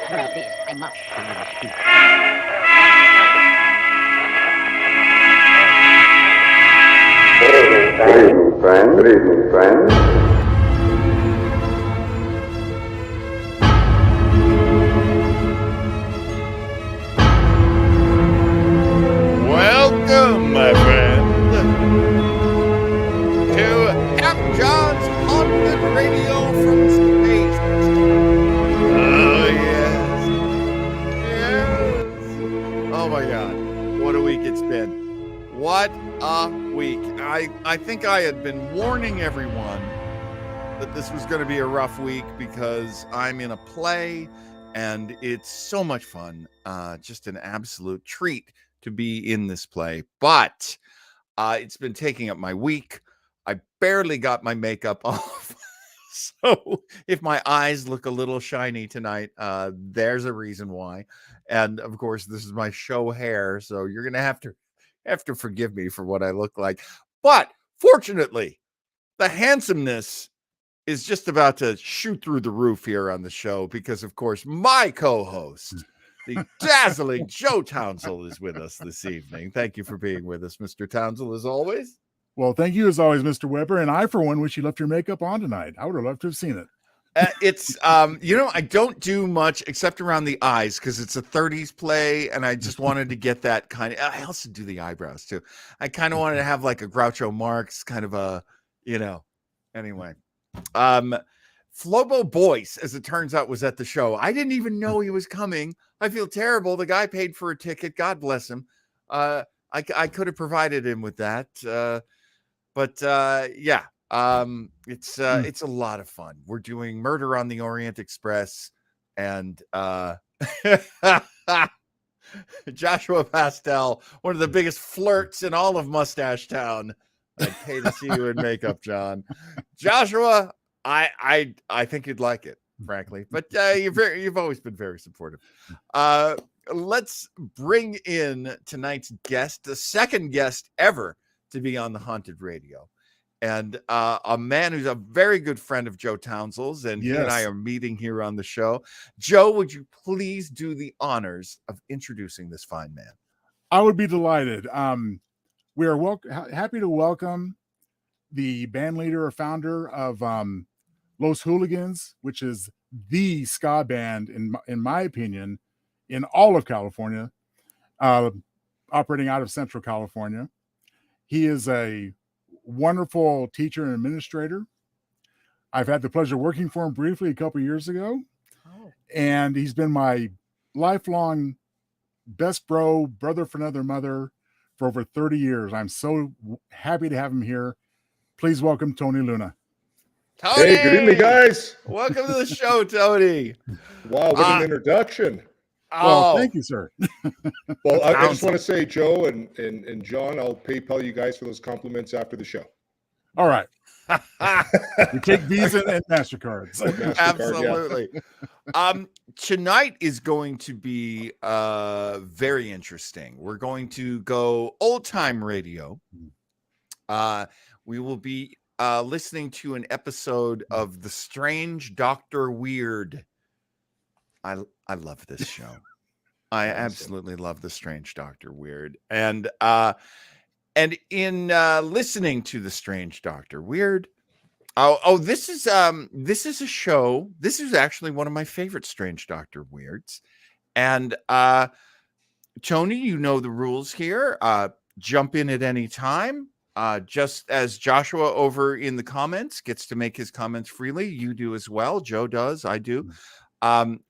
Colonel, please, I must deliver a speech. Good evening, friends. Welcome, my friend, to Captain John's Haunted Radio from Space. Oh, yes. Yes. Oh, my God. What a week it's been. What a week. I think I had been warning everyone that this was going to be a rough week because I'm in a play and it's so much fun. Just an absolute treat to be in this play, but it's been taking up my week. I barely got my makeup off. So if my eyes look a little shiny tonight, there's a reason why. And of course, this is my show hair, so you're gonna have to forgive me for what I look like. But fortunately, the handsomeness is just about to shoot through the roof here on the show because, of course, my co-host, the dazzling Joe Townsell, is with us this evening. Thank you for being with us, Mr. Townsell, as always. Well, thank you as always, Mr. Weber. And I, for one, wish you left your makeup on tonight. I would have loved to have seen it. It's, I don't do much except around the eyes because it's a 30s play. And I just wanted to get that kind of, I also do the eyebrows too. I kind of wanted to have like a Groucho Marx kind of a, anyway. Flobo Boyce, as it turns out, was at the show. I didn't even know he was coming. I feel terrible. The guy paid for a ticket. God bless him. I could have provided him with that. But it's a lot of fun. We're doing Murder on the Orient Express and Joshua Pastel, one of the biggest flirts in all of Mustache Town. I'd pay to see you in makeup, John. Joshua, I think you'd like it, frankly. But you've always been very supportive. Let's bring in tonight's guest, the second guest ever to be on the Haunted Radio, and a man who's a very good friend of Joe Townsell's, and he and I are meeting here on the show. Joe, would you please do the honors of introducing this fine man? I would be delighted. We are happy to welcome the band leader or founder of Los Hooligans, which is the ska band, in my opinion, in all of California, operating out of Central California. He is a wonderful teacher and administrator. I've had the pleasure of working for him briefly a couple of years ago, and he's been my lifelong best brother for another mother, for over 30 years. I'm so happy to have him here. Please welcome Tony Luna. Tony! Hey, good evening, guys. Welcome to the show, Tony. Wow, what an introduction. Well, thank you, sir. Well, I just want to say, Joe and John, I'll PayPal you guys for those compliments after the show. All right. We take Visa and MasterCards. Absolutely. Yeah. Tonight is going to be very interesting. We're going to go old time radio. We will be listening to an episode of The Strange Dr. Weird. I love this show. I absolutely love The Strange Dr. Weird. And in listening to The Strange Dr. Weird, this is a show. This is actually one of my favorite Strange Dr. Weirds. And Tony, you know the rules here. Jump in at any time. Just as Joshua over in the comments gets to make his comments freely, you do as well. Joe does. I do.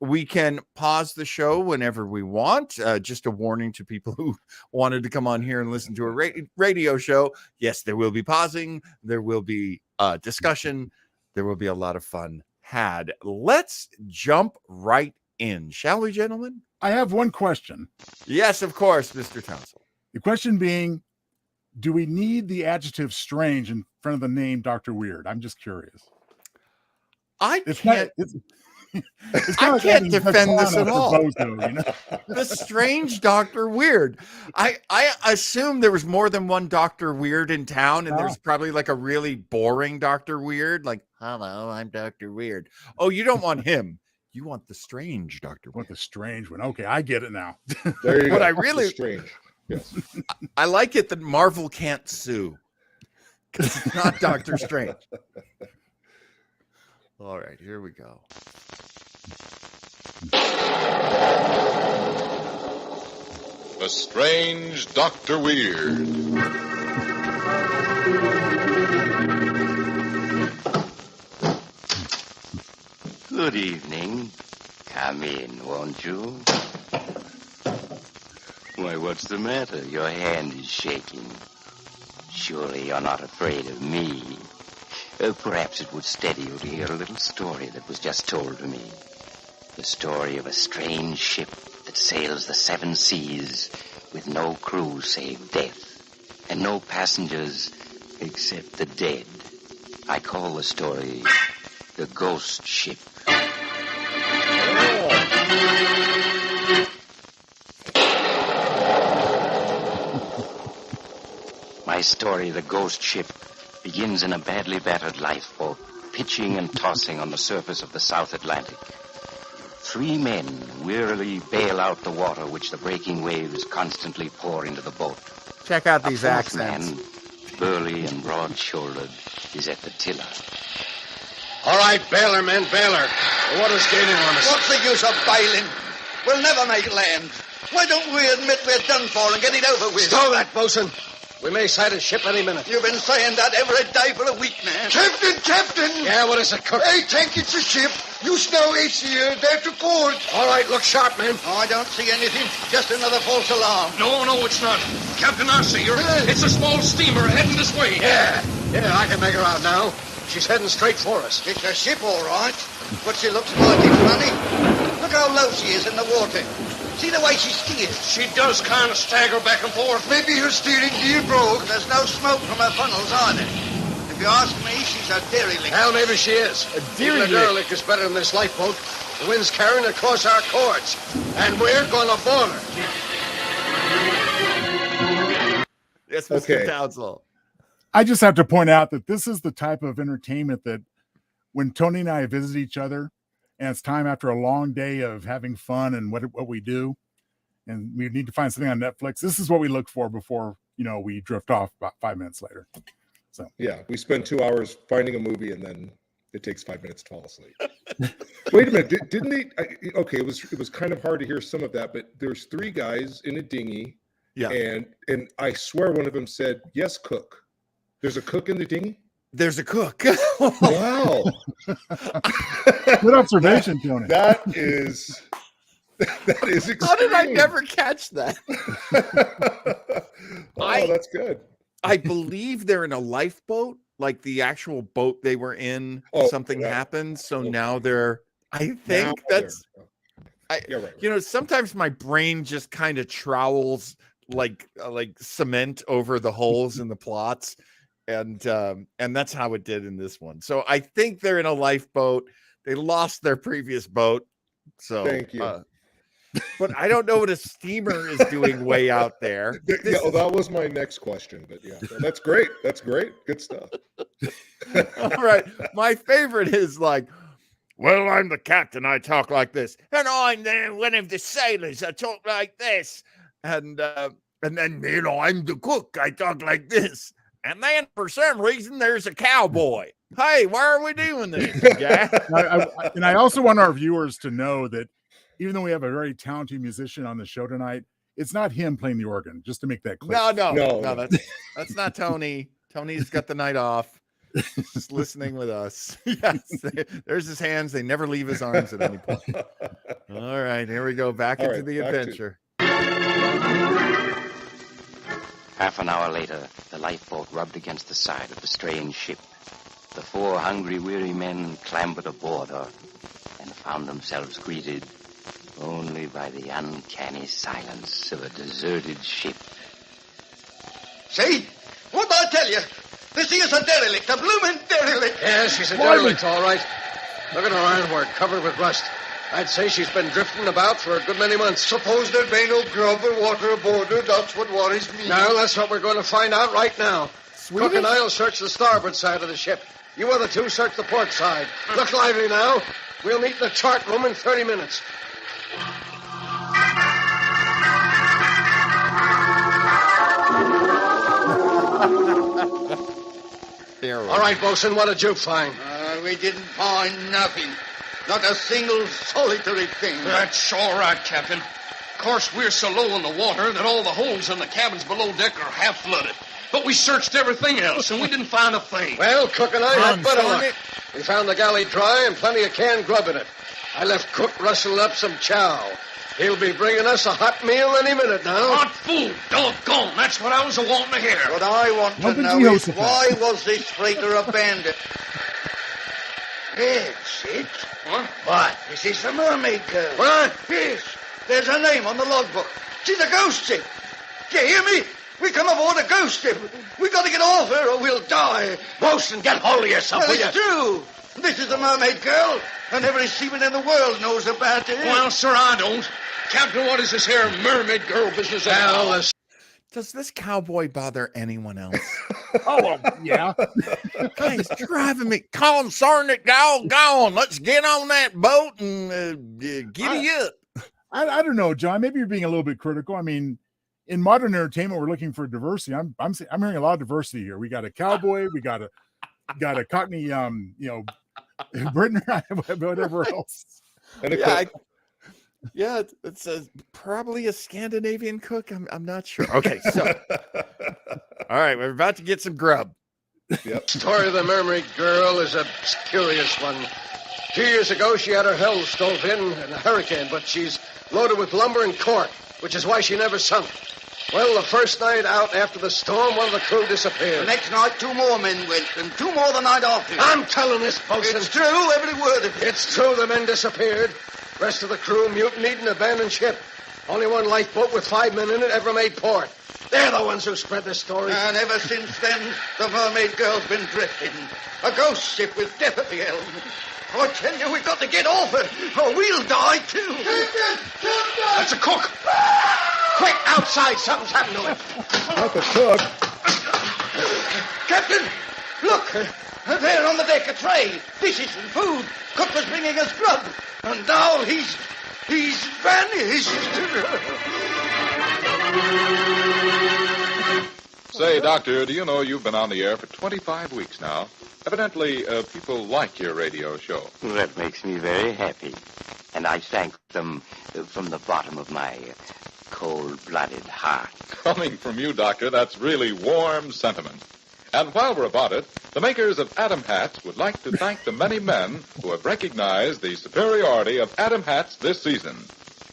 We can pause the show whenever we want. Just a warning to people who wanted to come on here and listen to a radio show. Yes, there will be pausing. There will be discussion. There will be a lot of fun had. Let's jump right in, shall we, gentlemen? I have one question. Yes, of course, Mr. Townsell. The question being, do we need the adjective strange in front of the name Dr. Weird? I'm just curious. I can't defend this at all. The Strange Dr. Weird. I assume there was more than one Dr. Weird in town, and there's probably like a really boring Dr. Weird, like, hello, I'm Dr. Weird. Oh, you don't want him. You want the strange, Dr. What the strange one? Okay, I get it now. There you go. But I The really- strange. Yes. I like it that Marvel can't sue because it's not Doctor Strange. All right, here we go. The Strange Dr. Weird. Good evening. Come in, won't you? Why, what's the matter? Your hand is shaking. Surely you're not afraid of me. Perhaps it would steady you to hear a little story that was just told to me. The story of a strange ship that sails the 7 seas with no crew save death, and no passengers except the dead. I call the story The Ghost Ship. My story, The Ghost Ship, begins in a badly battered lifeboat, pitching and tossing on the surface of the South Atlantic. 3 men wearily bail out the water which the breaking waves constantly pour into the boat. Check out A these 4th accents. man, burly and broad-shouldered, is at the tiller. All right, bailer, men, bailer. The water's gaining on us. What's the use of bailing? We'll never make land. Why don't we admit we're done for and get it over with? Stow that, bosun. We may sight a ship any minute. You've been saying that every day for a week now. Captain! Yeah, what is it, cook? I think it's a ship. You snow is here. They're to port. All right, look sharp, man. Oh, I don't see anything. Just another false alarm. No, it's not. Captain, I see her. It's a small steamer heading this way. Yeah, I can make her out now. She's heading straight for us. It's a ship, all right. But she looks mighty funny. Look how low she is in the water. See the way she steers. She does kind of stagger back and forth. Maybe her steering gear broke. There's no smoke from her funnels either. If you ask me, she's a derelict. Hell, maybe she is. Even a derelict is better than this lifeboat. The wind's carrying across our cords. And we're going to board her. Yes, Mr. Okay. Townsell. I just have to point out that this is the type of entertainment that when Tony and I visit each other, and it's time after a long day of having fun and what we do, and we need to find something on Netflix, this is what we look for before, we drift off about 5 minutes later. So Yeah, we spend 2 hours finding a movie, and then it takes 5 minutes to fall asleep. Wait a minute, didn't they? Okay, it was kind of hard to hear some of that, but there's 3 guys in a dinghy, Yeah. and I swear one of them said, "Yes, cook." There's a cook in the dinghy. There's a cook. Wow, good observation, Tony. that is extreme. How did I never catch that? Oh, that's good. I believe they're in a lifeboat, like the actual boat they were in. Oh, Something yeah. happened, so Okay. now they're. I Now think that's. Yeah, right. Sometimes my brain just kind of trowels like cement over the holes in the plots, and that's how it did in this one. So I think they're in a lifeboat. They lost their previous boat, so Thank you. but I don't know what a steamer is doing way out there. That was my next question, but yeah, that's great. That's great. Good stuff. All right, my favorite is like, well, I'm the captain. I talk like this, and I'm one of the sailors. I talk like this, and then I'm the cook. I talk like this, and then for some reason there's a cowboy. Hey, why are we doing this? Yeah. I also want our viewers to know that even though we have a very talented musician on the show tonight, it's not him playing the organ, just to make that clear. No, that's not Tony. Tony's got the night off. Just listening with us. Yes, there's his hands. They never leave his arms at any point. All right, here we go. Back All into right, the back to- adventure. Half an hour later, the lifeboat rubbed against the side of the strange ship. The 4 hungry, weary men clambered aboard her and found themselves greeted only by the uncanny silence of a deserted ship. See? What'd I tell you? This here's a derelict, a bloomin' derelict. Yeah, she's a derelict, all right. Look at her ironwork covered with rust. I'd say she's been drifting about for a good many months. Suppose there be no grub or water aboard her, that's what worries me. Now, that's what we're going to find out right now. Cook and I'll search the starboard side of the ship. You other two search the port side. Look lively now. We'll meet in the chart room in 30 minutes. All right, Bosun, what did you find? We didn't find nothing. Not a single solitary thing. That's all right, Captain. Of course, we're so low in the water that all the holes in the cabins below deck are half flooded. But we searched everything else, and we didn't find a thing. Well, Cook and I had better luck. We found the galley dry and plenty of canned grub in it. I left Cook rustling up some chow. He'll be bringing us a hot meal any minute now. Hot food, doggone. That's what I was wanting to hear. What I want to know is why was this freighter abandoned? It's it. What? This is the Mermaid Girl. What? Yes. There's her name on the logbook. She's a ghost ship. Do you hear me? We come aboard a ghost ship. We got to get off her or we'll die. Bosun, get hold of yourself, Well, it's true. This is the Mermaid Girl, and every seaman in the world knows about her. Well, sir, I don't. Captain, what is this here Mermaid Girl business? Does this cowboy bother anyone else? Oh, yeah. Guys, driving me. Call him, Sergeant. Go on. Let's get on that boat and giddy up. I don't know, John. Maybe you're being a little bit critical. I mean, in modern entertainment, we're looking for diversity. I'm hearing a lot of diversity here. We got a cowboy. We got a Cockney, Britain, whatever else. And It's probably a Scandinavian cook. I'm not sure. Okay, so all right, we're about to get some grub. Yep. Story of the Mermaid Girl is a curious one. 2 years ago, she had her helm stove in a hurricane, but she's loaded with lumber and cork, which is why she never sunk. Well, the first night out after the storm, one of the crew disappeared. The next night, 2 more men went, and 2 more the night after. I'm telling this, Bosun. It's true, every word of it. It's true, the men disappeared. Rest of the crew mutinied and abandoned ship. Only one lifeboat with 5 men in it ever made port. They're the ones who spread this story. And ever since then, the Mermaid Girl's been drifting. A ghost ship with death at the helm. I tell you, we've got to get off her, or we'll die too. That's a cook. Quick, outside. Something's happened to him. Not the cook. Captain, look. There on the deck, a tray. Dishes and food. Cook was bringing us grub. And now he's vanished. Say, Doctor, do you know you've been on the air for 25 weeks now? Evidently, people like your radio show. That makes me very happy. And I thank them from the bottom of my cold-blooded heart. Coming from you, Doctor, that's really warm sentiment. And while we're about it, the makers of Adam hats would like to thank the many men who have recognized the superiority of Adam hats this season.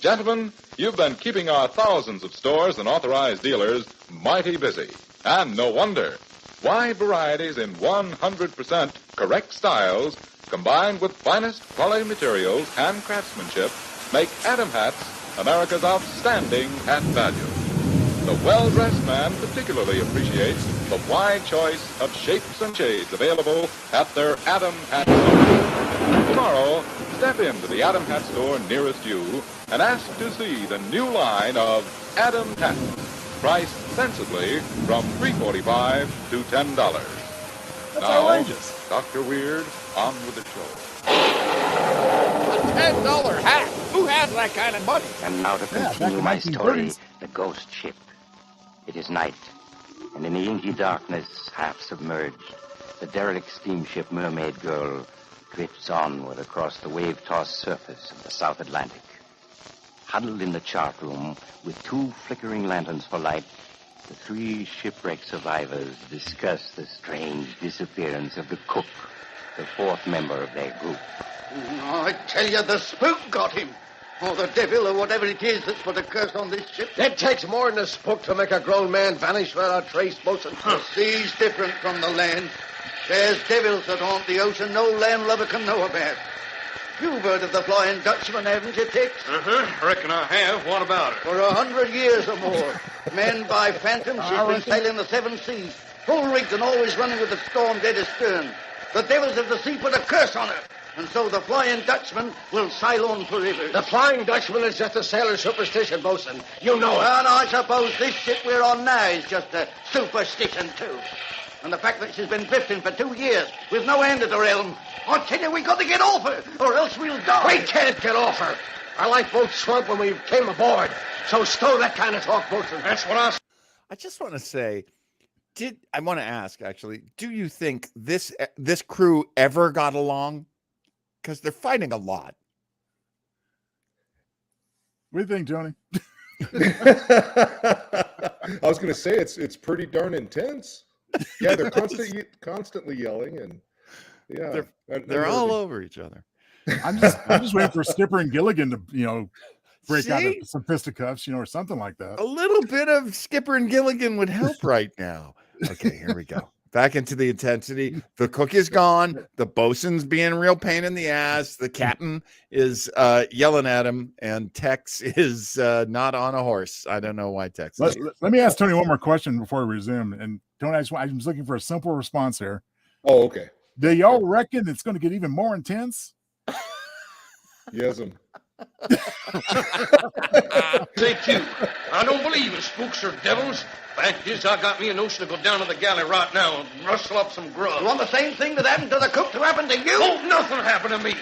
Gentlemen, you've been keeping our thousands of stores and authorized dealers mighty busy. And no wonder. Wide varieties in 100% correct styles, combined with finest quality materials and craftsmanship, make Adam hats America's outstanding hat value. The well-dressed man particularly appreciates the wide choice of shapes and shades available at their Adam Hat store. Tomorrow, step into the Adam Hat store nearest you and ask to see the new line of Adam hats, priced sensibly from $3.45 to $10. That's now, outrageous. Dr. Weird, on with the show. A $10 hat. Who has that kind of money? And now to continue my story, the ghost ship. It is night, and in the inky darkness, half submerged, the derelict steamship Mermaid Girl drifts onward across the wave-tossed surface of the South Atlantic. Huddled in the chart room with 2 flickering lanterns for light, the 3 shipwrecked survivors discuss the strange disappearance of the cook, the 4th member of their group. I tell you, the spook got him. Or the devil, or whatever it is that's put a curse on this ship. It takes more than a spook to make a grown man vanish without a trace, Bosun. The sea's different from the land. There's devils that haunt the ocean no landlubber can know about. You've heard of the Flying Dutchman, haven't you, Tex? I reckon I have. What about it? For 100 years or more, men by phantom she's been sailing the 7 seas, full rigged and always running with the storm dead astern. The devils of the sea put a curse on her. And so the Flying Dutchman will sail on forever. The Flying Dutchman is just a sailor's superstition, Bosun. You know it. And I suppose this ship we're on now is just a superstition, too. And the fact that she's been drifting for 2 years with no end at the realm. I tell you, we got to get off her, or else we'll die. We can't get off her. Our lifeboat shrunk when we came aboard. So stow that kind of talk, boatswain. That's what I just want to say, I want to ask actually, do you think this crew ever got along? Because they're fighting a lot. What do you think, Tony? I was going to say it's pretty darn intense. Yeah, they're constantly yelling, and yeah, they're all over each other. I'm just waiting for Skipper and Gilligan to break out See? of some fisticuffs, or something like that. A little bit of Skipper and Gilligan would help right now. Okay, here we go. Back into the intensity. The cook is gone. The bosun's being a real pain in the ass. The captain is yelling at him, and Tex is not on a horse. I don't know why Tex is. Let me ask Tony one more question before we resume. And Tony, I'm just looking for a simple response here. Oh, okay. Do y'all reckon it's going to get even more intense? Yes'm. Say, Q, I don't believe in spooks or devils. Fact is, I got me a notion to go down to the galley right now and rustle up some grub. You want the same thing that happened to the cook to happen to you? Oh, nothing happened to me.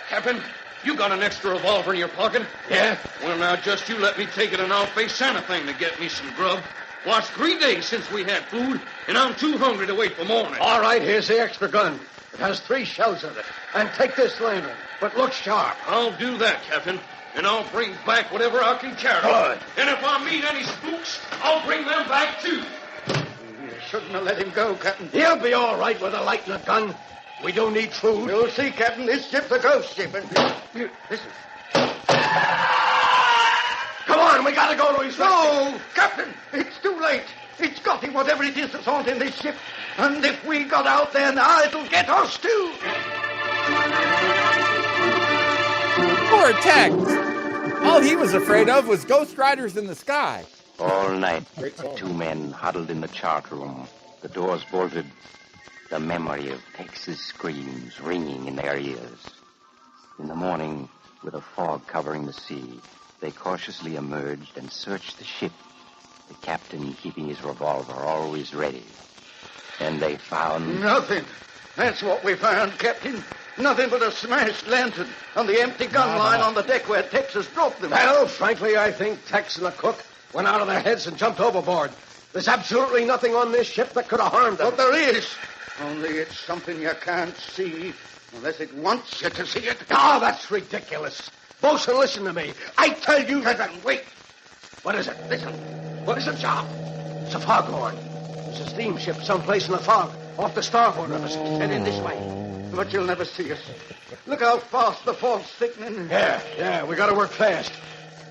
Captain, you got an extra revolver in your pocket? Yeah? Well, now, just you let me take it and I'll face Santa thing to get me some grub. Well, it's 3 days since we had food, and I'm too hungry to wait for morning. All right, here's the extra gun. It has 3 shells in it. And take this lantern, but look sharp. I'll do that, Captain. And I'll bring back whatever I can carry. Good. And if I meet any spooks, I'll bring them back, too. You shouldn't have let him go, Captain. He'll be all right with a light and a gun. We don't need food. You'll see, Captain, this ship's a ghost ship. And listen. Come on, we gotta go to his No, Captain, it's too late. It's got him, whatever it is that's haunting this ship. And if we got out there now, it'll get us too. Poor Tex. All he was afraid of was ghost riders in the sky. All night, the 2 men huddled in the chart room, the doors bolted, the memory of Tex's screams ringing in their ears. In the morning, with a fog covering the sea, they cautiously emerged and searched the ship, the captain keeping his revolver always ready. And they found... Nothing. That's what we found, Captain. Nothing but a smashed lantern and the empty gun line on the deck where Tex has dropped them. Well, frankly, I think Tex and the cook went out of their heads and jumped overboard. There's absolutely nothing on this ship that could have harmed them. But there is. Only it's something you can't see unless it wants you to see it. Oh, that's ridiculous. Bosun, listen to me. I tell you... Wait. What is it? Listen. What is it, John? It's a foghorn. It's a steamship someplace in the fog, off the starboard of us. Head in this way. But you'll never see us. Look how fast the fog's thickening. Yeah, we gotta work fast.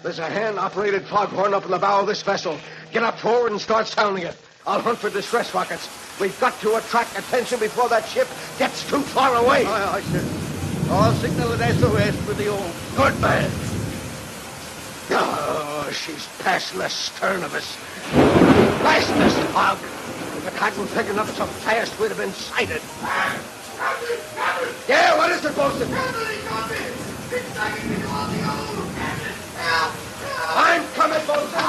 There's a hand-operated foghorn up in the bow of this vessel. Get up forward and start sounding it. I'll hunt for distress rockets. We've got to attract attention before that ship gets too far away. Aye, sir. I'll signal an SOS with the oar. Good man. Oh, she's passing the stern of us. Blast this fog. If it hadn't picking up so fast, we'd have been sighted. Yeah, what is it, Bosun? I'm coming, Bosun.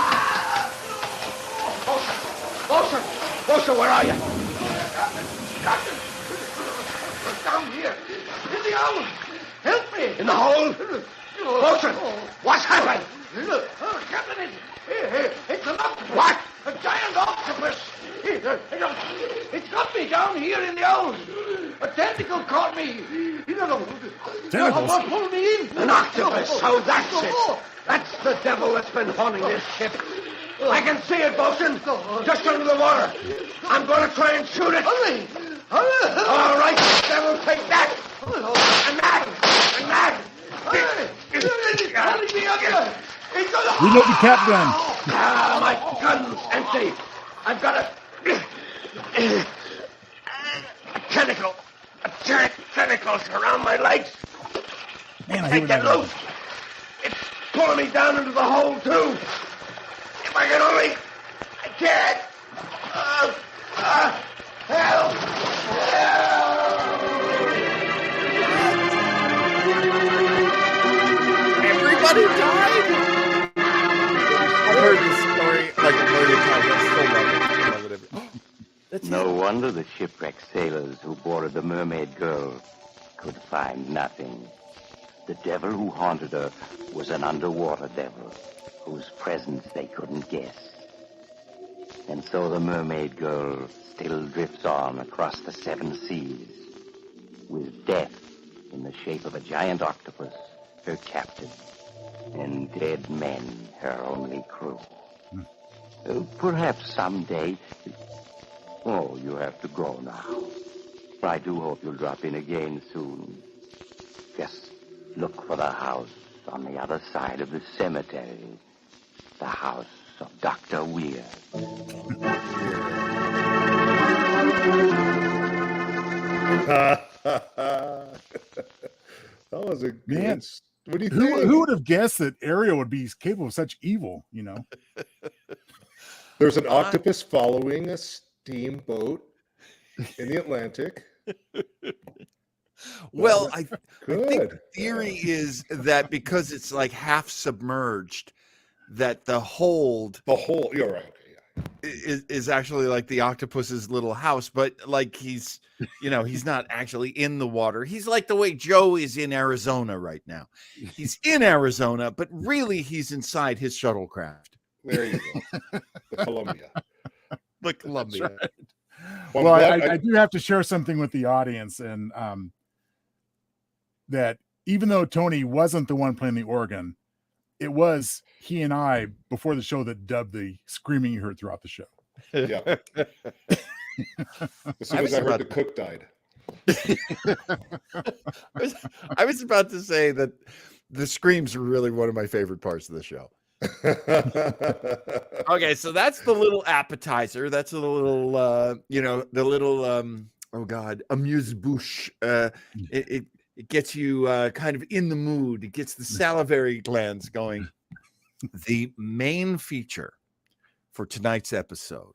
Bosun, where are you? Captain, down here. In the hole. Help me. In the hole? Bosun, what's happened? Look, Captain, it's an octopus. What? A giant octopus. It's got me down here in the hole. A tentacle caught me. Tentacles? Pulled me in. An octopus, so that's it. That's the devil that's been haunting this ship. I can see it, Bosun. Just under the water. I'm going to try and shoot it. Hurry. All right, devil, take that. And that. Hurry me up. Reload the cap gun. Ah, my gun's empty. I've got a tentacle. A giant tentacles around my legs. Man, I hate Take when that that loose. It's pulling me down into the hole, too. If I can only... I can't. Help. Everybody died? I've heard this story like a million times. I still love it. No wonder the shipwrecked sailors who boarded the mermaid girl could find nothing. The devil who haunted her was an underwater devil whose presence they couldn't guess. And so the mermaid girl still drifts on across the 7 seas, with death in the shape of a giant octopus, her captain, and dead men, her only crew. Perhaps someday... Oh, you have to go now. I do hope you'll drop in again soon. Just look for the house on the other side of the cemetery. The house of Dr. Weir. That was a good... Man, what do you think? who would have guessed that Ariel would be capable of such evil, you know? There's an octopus following a steamboat in the Atlantic. Well, I think Good. the theory is that because it's like half submerged, that the hold You're right. is actually like the octopus's little house, but like he's not actually in the water. He's like the way Joe is in Arizona right now. He's in Arizona, but really he's inside his shuttlecraft. There you go. The Columbia. The Columbia. Right. Well, Well, I do have to share something with the audience, and that even though Tony wasn't the one playing the organ, it was he and I before the show that dubbed the screaming you heard throughout the show. Yeah. As soon as I heard the cook died. I was about to say that the screams are really one of my favorite parts of the show. Okay, so that's the little appetizer. That's the little, oh God, amuse-bouche. It gets you kind of in the mood. It gets the salivary glands going. The main feature for tonight's episode,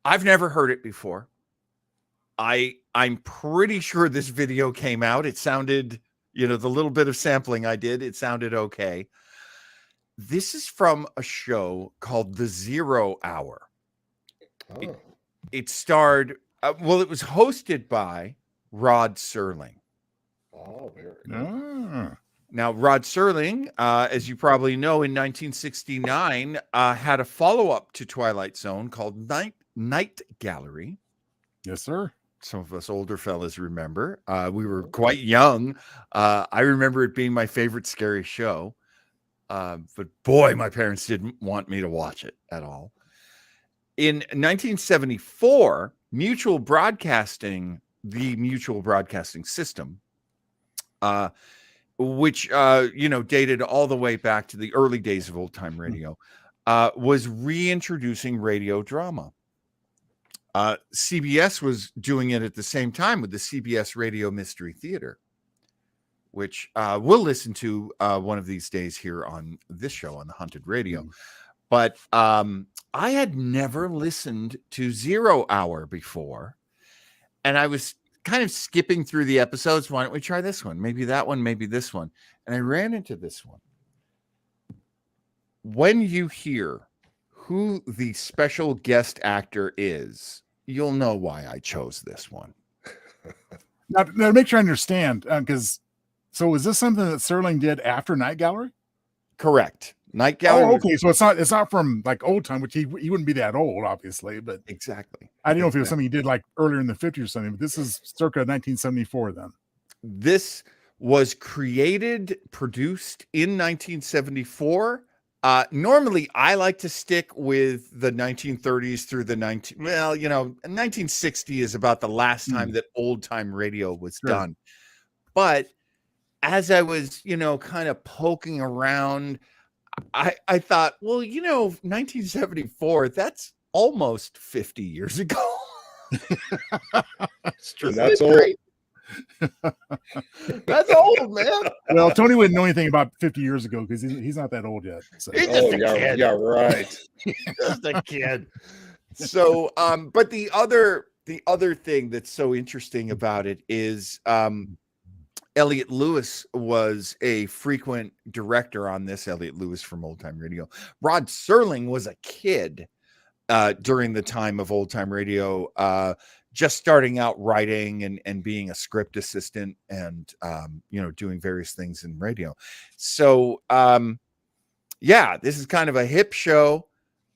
I've never heard it before. I'm pretty sure this video came out. It sounded, the little bit of sampling I did, it sounded okay. This is from a show called The 0 Hour. Oh. It starred, it was hosted by Rod Serling. Oh, very good. Ah. Now, Rod Serling, as you probably know, in 1969, had a follow-up to Twilight Zone called Night Gallery. Yes, sir. Some of us older fellas remember. We were quite young. I remember it being my favorite scary show. But boy, my parents didn't want me to watch it at all. In 1974, the Mutual Broadcasting System, which, dated all the way back to the early days of old time radio, was reintroducing radio drama. CBS was doing it at the same time with the CBS Radio Mystery Theater, which we'll listen to one of these days here on this show on the Haunted Radio. But I had never listened to 0 Hour before, and I was kind of skipping through the episodes. Why don't we try this one? Maybe that one, maybe this one. And I ran into this one. When you hear who the special guest actor is, you'll know why I chose this one. Now to make sure I understand, because so is this something that Serling did after Night Gallery? Correct. Night Gallery. Oh, okay. So it's not from like old time, which he wouldn't be that old, obviously. But exactly. I didn't know if it was something he did like earlier in the 50s or something. But this is circa 1974. Then this was created, produced in 1974. Normally, I like to stick with the 1930s through the 1960 is about the last time that old time radio was done. But as I was, kind of poking around, I thought, well, 1974, that's almost 50 years ago. That's true. That's old. That's old, man. Well, Tony wouldn't know anything about 50 years ago because he's not that old yet. So. He's just a kid. Yeah, right. Just a kid. So, but the other thing that's so interesting about it is Elliot Lewis was a frequent director on this. Elliot Lewis from Old Time Radio. Rod Serling was a kid during the time of old time radio, just starting out writing and being a script assistant and, doing various things in radio. So, this is kind of a hip show.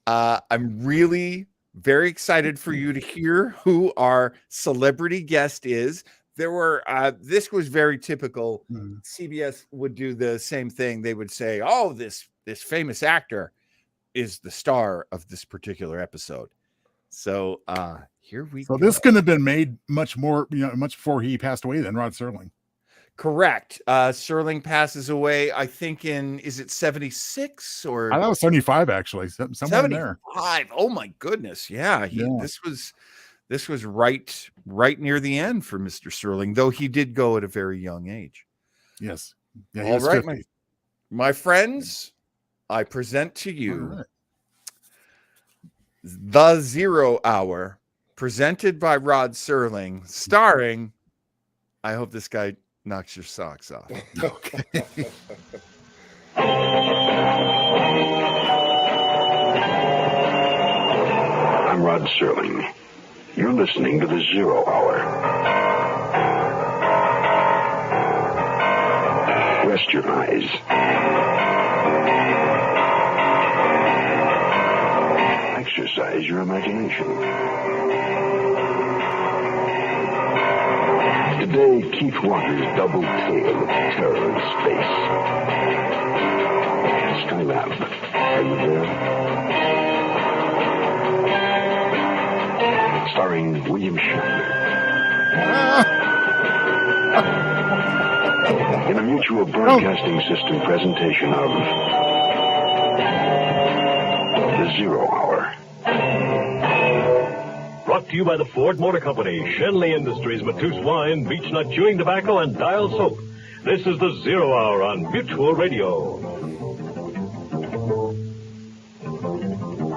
I'm really very excited for you to hear who our celebrity guest is. There were, this was very typical. CBS would do the same thing. They would say, oh, this famous actor is the star of this particular episode. So here we go. So this couldn't have been made much before he passed away than Rod Serling. Correct. Serling passes away, I think is it 76 or? I thought it was 75 actually. Somewhere in there. 75. Oh my goodness. Yeah. This was right near the end for Mr. Serling, though he did go at a very young age. Yes. Yeah, all right, my friends, I present to you The 0 Hour, presented by Rod Serling, starring, I hope this guy knocks your socks off. Okay. I'm Rod Serling. You're listening to The 0 Hour. Rest your eyes. Exercise your imagination. Today, Keith Walker's double tale of terror in space. Skylab, are you there? Starring William Shatner. In a mutual broadcasting system presentation of The 0 Hour. Brought to you by the Ford Motor Company, Shenley Industries, Matus Wine, Beech Nut Chewing Tobacco, and Dial Soap. This is The 0 Hour on Mutual Radio.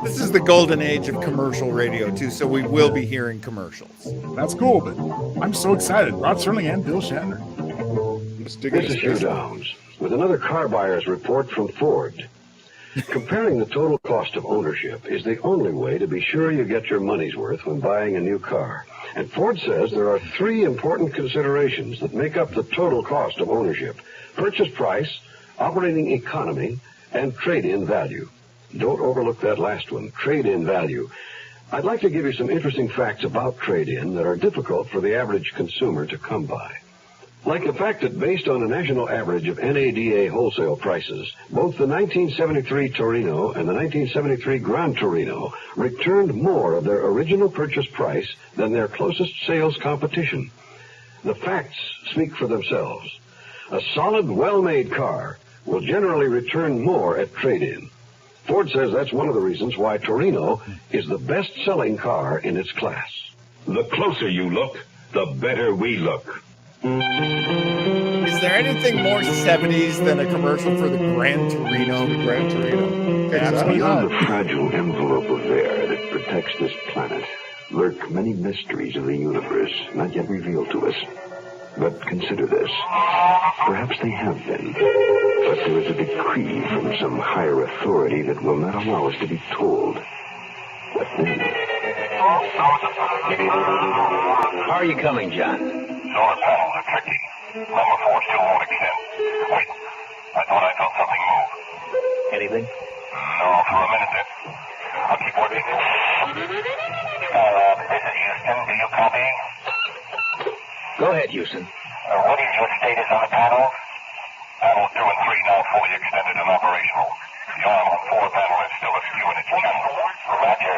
This is the golden age of commercial radio, too, so we will be hearing commercials. That's cool, but I'm so excited. Rod Serling and Bill Shatner. This is Hugh Downs with another car buyer's report from Ford. Comparing the total cost of ownership is the only way to be sure you get your money's worth when buying a new car. And Ford says there are 3 important considerations that make up the total cost of ownership: purchase price, operating economy, and trade-in value. Don't overlook that last one, trade-in value. I'd like to give you some interesting facts about trade-in that are difficult for the average consumer to come by. Like the fact that based on a national average of NADA wholesale prices, both the 1973 Torino and the 1973 Gran Torino returned more of their original purchase price than their closest sales competition. The facts speak for themselves. A solid, well-made car will generally return more at trade-in. Ford says that's one of the reasons why Torino is the best-selling car in its class. The closer you look, the better we look. Is there anything more 70s than a commercial for the Gran Torino? The Gran Torino. Beyond the fragile envelope of air that protects this planet lurk many mysteries of the universe not yet revealed to us. But consider this. Perhaps they have been. But there is a decree from some higher authority that will not allow us to be told. What then? How are you coming, John? Solar panels are tricky. Number 4 still won't extend. Wait, I thought I felt something move. Anything? No, for a minute then. I'll keep working. This is Houston. Do you copy? Go ahead, Houston. What is your status on the panels? Panels 2 and 3 now fully extended and operational. The arm on 4 panel is still askew in its channel. Roger,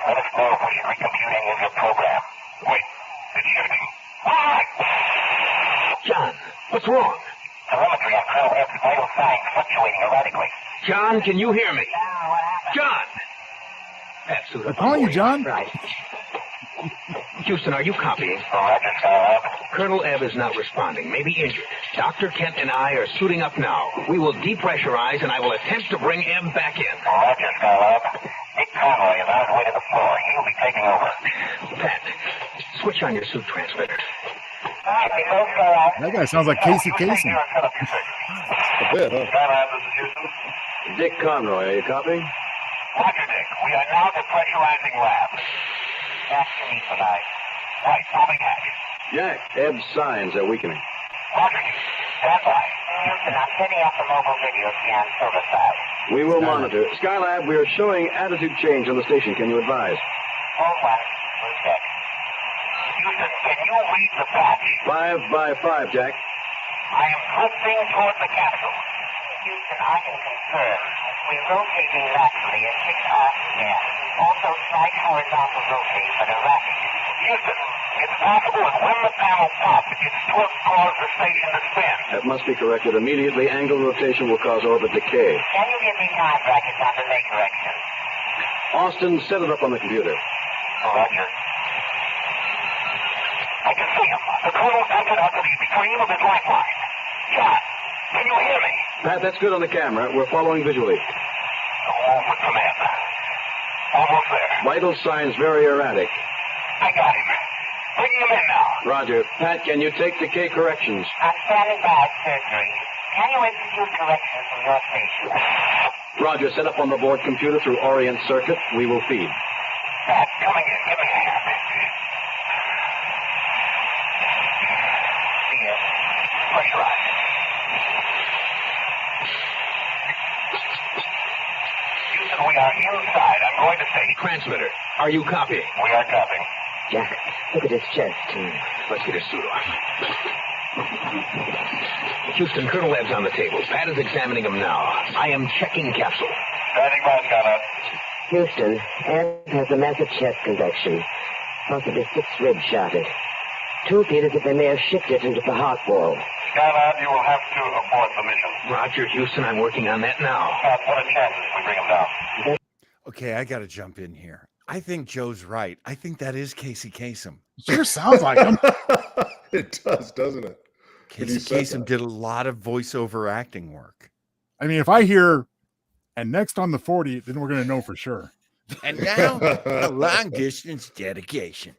let us know if recomputing is your program. Wait, it's shifting. John, what's wrong? Telemetry on Colonel F's vital signs fluctuating erratically. John, can you hear me? John! They're calling you, John? Right. Houston, are you copying? Roger, Skylab. Colonel Ebb is not responding, maybe injured. Dr. Kent and I are suiting up now. We will depressurize, and I will attempt to bring Ebb back in. Roger, Skylab. Dick Conroy is on his way to the floor. He'll be taking over. Pat, switch on your suit transmitter. That guy sounds like Casey Kasem. A bit, huh? Skylab, this is Houston. Dick Conroy, are you copying? Roger, Dick. We are now depressurizing lab. Jack, you need tonight. Right, moving hatch. Jack, Ebb's signs are weakening. Roger, stand by. Houston, I'm setting up the mobile video scan service side. We will monitor. Skylab, we are showing attitude change on the station. Can you advise? Hold one. We'll check. Houston, can you read the patch? 5 by 5, Jack. I am drifting toward the capsule. Houston, I can confirm. We're rotating laterally at 6 knots. Also slight horizontal rotate, but erratic. Houston, it's possible that when the panel pops, its torque caused the station to spin. That must be corrected immediately. Angle rotation will cause orbit decay. Can you give me time brackets on delay correction? Austin, set it up on the computer. Roger. I can see him. The colonel tilted up to the extreme of his lifeline. John, can you hear me? Pat, that's good on the camera. We're following visually. Hold with command. Almost there. Vital signs very erratic. I got him. Bringing him in now. Roger. Pat, can you take decay corrections? I'm standing by surgery. Can you execute corrections from your station? Roger. Set up on the board computer through Orient Circuit. We will feed. Pat, coming in. Give me a hand. Here. Pressurize. Houston, we are inside. I'm going to say transmitter. Are you copying? We are copying. Jack, look at his chest. Let's get his suit on. Houston, Colonel Ebb's on the table. Pat is examining him now. I am checking capsule. Standing by, Skylab. Houston, Ebb has a massive chest convection, possibly 6 ribs shotted. 2 feel as if they may have shifted into the heart wall. Skylab, you will have to abort the mission. Roger, Houston, I'm working on that now. Pat, what are chances we bring him down? Okay, I got to jump in here. I think Joe's right. I think that is Casey Kasem. Sure sounds like him. It does, doesn't it? Casey Kasem did a lot of voiceover acting work. I mean, if I hear, and next on the 40, then we're going to know for sure. And now, a long-distance dedication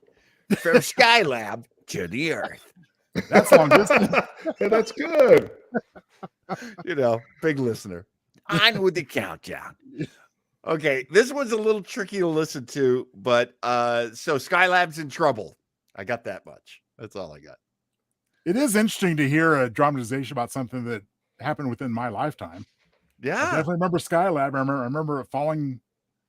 from Skylab to the Earth. That's long distance. Yeah, that's good. You know, big listener. On with the countdown. Okay, this one's a little tricky to listen to, but so Skylab's in trouble. I got that much. That's all I got. It is interesting to hear a dramatization about something that happened within my lifetime. Yeah. I definitely remember Skylab. I remember it falling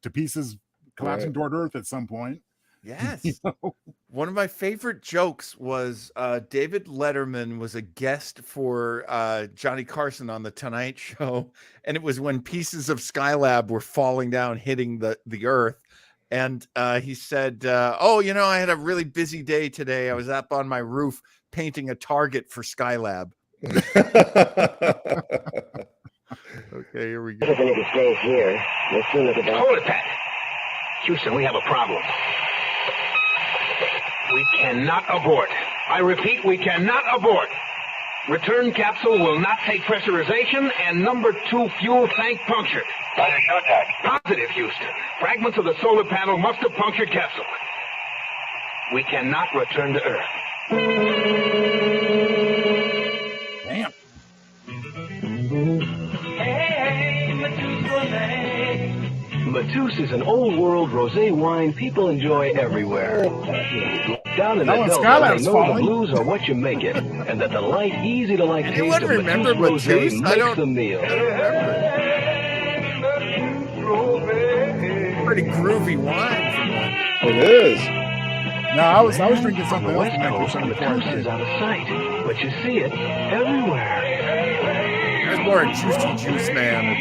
to pieces, collapsing toward Earth at some point. Yes. You know? One of my favorite jokes was David Letterman was a guest for Johnny Carson on The Tonight Show. And it was when pieces of Skylab were falling down, hitting the Earth. And he said, oh, you know, I had a really busy day today. I was up on my roof painting a target for Skylab. Okay, here we go. If it stays here, the sooner the better. Hold it, Pat. Houston, we have a problem. We cannot abort. I repeat, we cannot abort. Return capsule will not take pressurization, and number 2 fuel tank punctured. Are you sure, Jack? Positive, Houston. Fragments of the solar panel must have punctured capsule. We cannot return to Earth. Damn. Matus is an old-world rosé wine people enjoy everywhere. Down in the Delta, they know the blues are what you make it, and that the light, easy-to-like taste of Matus rosé makes the meal. Pretty groovy wine. It is. No, I was drinking something else. West Coast, Matus is out of sight, but you see it everywhere. There's more a juicy juice, man.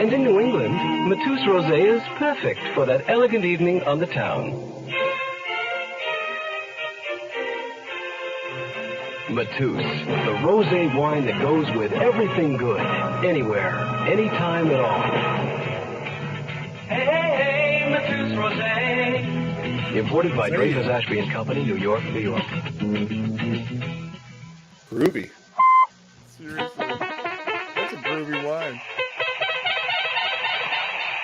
And in New England, Matus Rosé is perfect for that elegant evening on the town. Matus, the rosé wine that goes with everything good, anywhere, anytime at all. Hey, Matus Rosé. Imported by Dreyfus Ashby and Company, New York, New York. Groovy. Seriously. That's a groovy wine.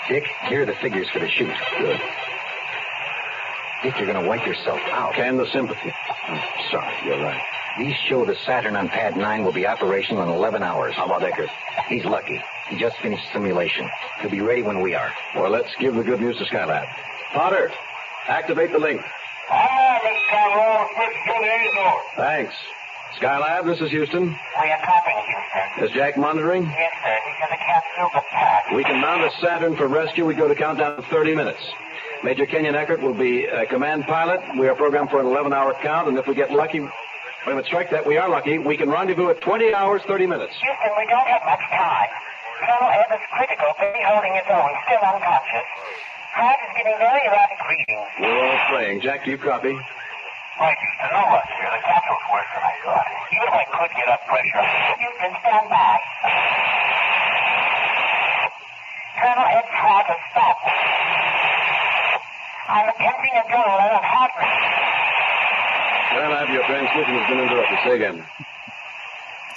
Dick, here are the figures for the shoot. Good. Dick, you're going to wipe yourself out. And the sympathy. I'm sorry, you're right. These show the Saturn on pad 9 will be operational in 11 hours. How about Eckert? He's lucky. He just finished simulation. He'll be ready when we are. Well, let's give the good news to Skylab. Potter, activate the link. Thanks. Skylab, this is Houston. We are copying, Houston. Is Jack monitoring? Yes, sir. He's in the capsule, but packed. We can mount a Saturn for rescue. We go to countdown in 30 minutes. Major Kenyon Eckert will be a command pilot. We are programmed for an 11-hour count, and if we get lucky, when we strike that, we are lucky, we can rendezvous at 20 hours, 30 minutes. Houston, we don't have much time. Colonel Ebb is critical, but he's holding his own, still unconscious. Heart is giving very erratic readings. We're all praying. Jack, do you copy? Right, Houston, no rush here. The capsule's worse than I thought. Even if I could get up pressure. Houston, stand by. Colonel Ebb tried to stop. I'm attempting a goal at a heart rate. Skylab, your transmission has been interrupted. Say again.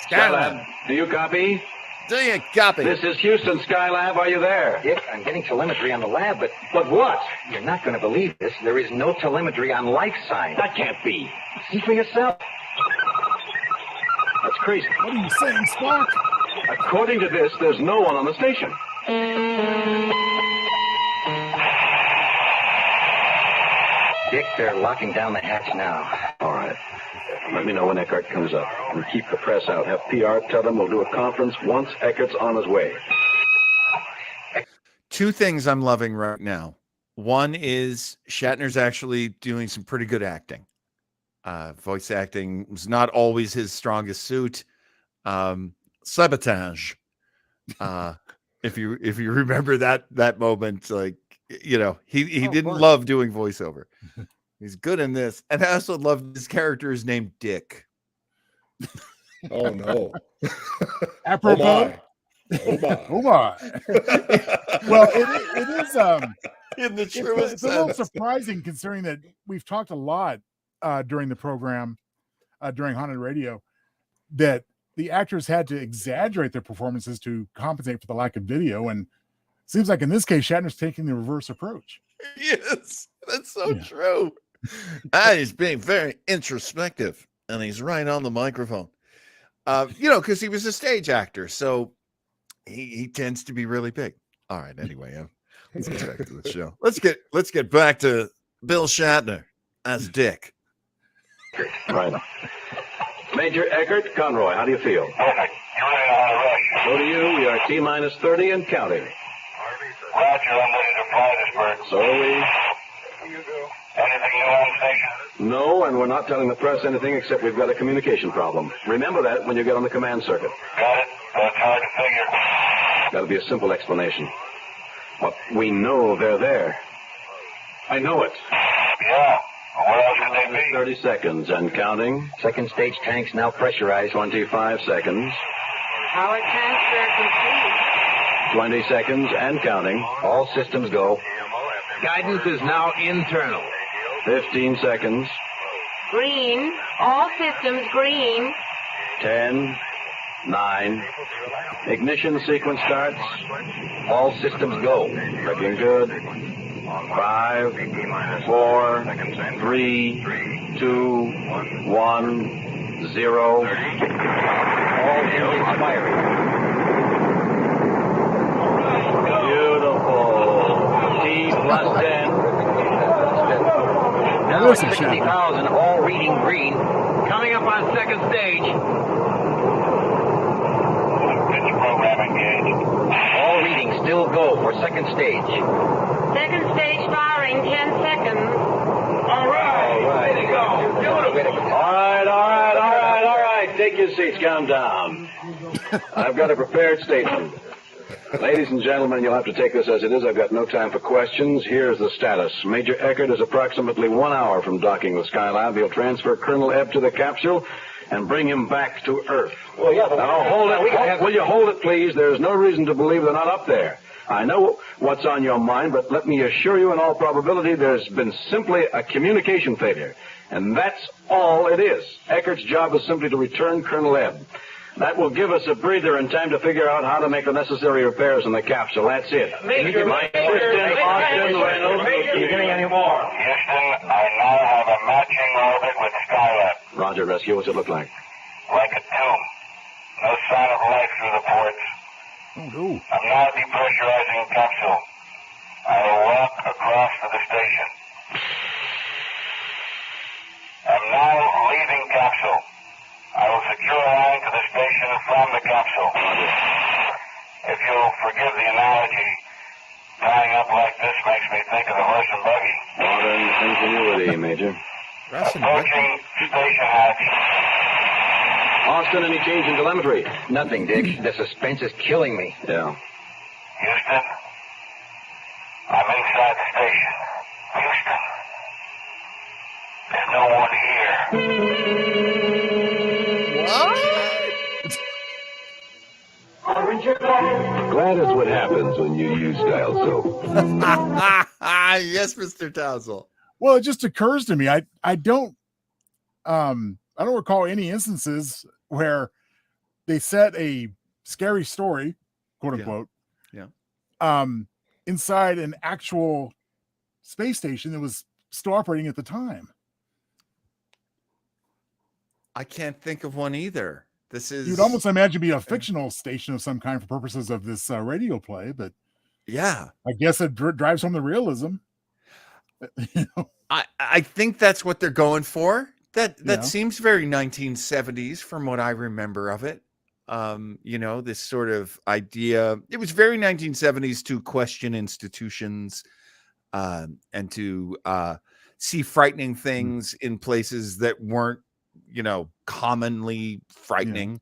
Skylab, do you copy? Do you copy? This is Houston, Skylab. Are you there? Dick, I'm getting telemetry on the lab, but... But what? You're not going to believe this. There is no telemetry on life sign. That can't be. See for yourself. That's crazy. What are you saying, Spock? According to this, there's no one on the station. Dick, they're locking down the hatch now. All right. Let me know when Eckert comes up. And keep the press out. Have PR tell them we'll do a conference once Eckert's on his way. Two things I'm loving right now. One is Shatner's actually doing some pretty good acting. Voice acting was not always his strongest suit. Sabotage. If you remember that moment, like, you know, he didn't love doing voiceover. He's good in this. And I also love this character is named Dick. Oh no. Apropos. Oh my. Oh my. Well, it is in the truest it's a little sense. surprising considering that we've talked a lot during the program, during Haunted Radio, that the actors had to exaggerate their performances to compensate for the lack of video. And it seems like in this case, Shatner's taking the reverse approach. Yes, that's so true. He's being very introspective, and he's right on the microphone. You know, because he was a stage actor, so he tends to be really big. All right, anyway, let's get back to the show. Let's get back to Bill Shatner as Dick. Right. Major Eckert, Conroy, how do you feel? Perfect. You're ready to rush. So do you. We are T-minus 30 and counting. Roger, I'm ready to fly this bird. So are we. Anything new on station? No, and we're not telling the press anything except we've got a communication problem. Remember that when you get on the command circuit. Got it. That's hard to figure. That'll be a simple explanation. But we know they're there. I know it. Yeah. Well, where else could they be? 30 seconds and counting. Second stage tanks now pressurized. 25 seconds. Power transfer complete. 20 seconds and counting. All systems go. Guidance is now internal. 15 seconds. Green. All systems green. 10, 9. Ignition sequence starts. All systems go. Looking good. 5, 4, 3, 2, 1, 0. All engines firing. Beautiful. T plus 10. Now 60,000, all reading green. Coming up on second stage. Pitch program engaged. All readings still go for second stage. Second stage firing, 10 seconds. All right. Way to go. Beautiful. All right. Take your seats. Calm down. I've got a prepared statement. Ladies and gentlemen, you'll have to take this as it is. I've got no time for questions. Here's the status. Major Eckert is approximately 1 hour from docking with Skylab. He'll transfer Colonel Ebb to the capsule and bring him back to Earth. Well, yeah, but now, hold it. Will you hold it, please? There's no reason to believe they're not up there. I know what's on your mind, but let me assure you in all probability there's been simply a communication failure. And that's all it is. Eckert's job is simply to return Colonel Ebb. That will give us a breather and time to figure out how to make the necessary repairs in the capsule. That's it. Major, Houston, Austin, Reynolds. Are you getting any more? Houston, I now have a matching orbit with Skylab. Roger, rescue. What's it look like? Like a tomb. No sign of life through the ports. Oh, no. I'm now depressurizing capsule. I will walk across to the station. I'm now leaving capsule. I will secure a line to the station from the capsule. If you'll forgive the analogy, tying up like this makes me think of the horse and buggy. Modern ingenuity, Major. Approaching station hatch. Austin, any change in telemetry? Nothing, Dick. The suspense is killing me. Yeah. Houston, I'm inside the station. Houston, there's no one here. Glad is what happens when you use dial soap. Yes, Mr. Tousell. Well, it just occurs to me. I don't recall any instances where they set a scary story, quote unquote, inside an actual space station that was still operating at the time. I can't think of one either. This is, you'd almost imagine be a fictional station of some kind for purposes of this radio play, but yeah, I guess it drives home the realism. You know? I think that's what they're going for. That seems very 1970s from what I remember of it. You know, this sort of idea. It was very 1970s to question institutions and to see frightening things in places that weren't, you know, commonly frightening.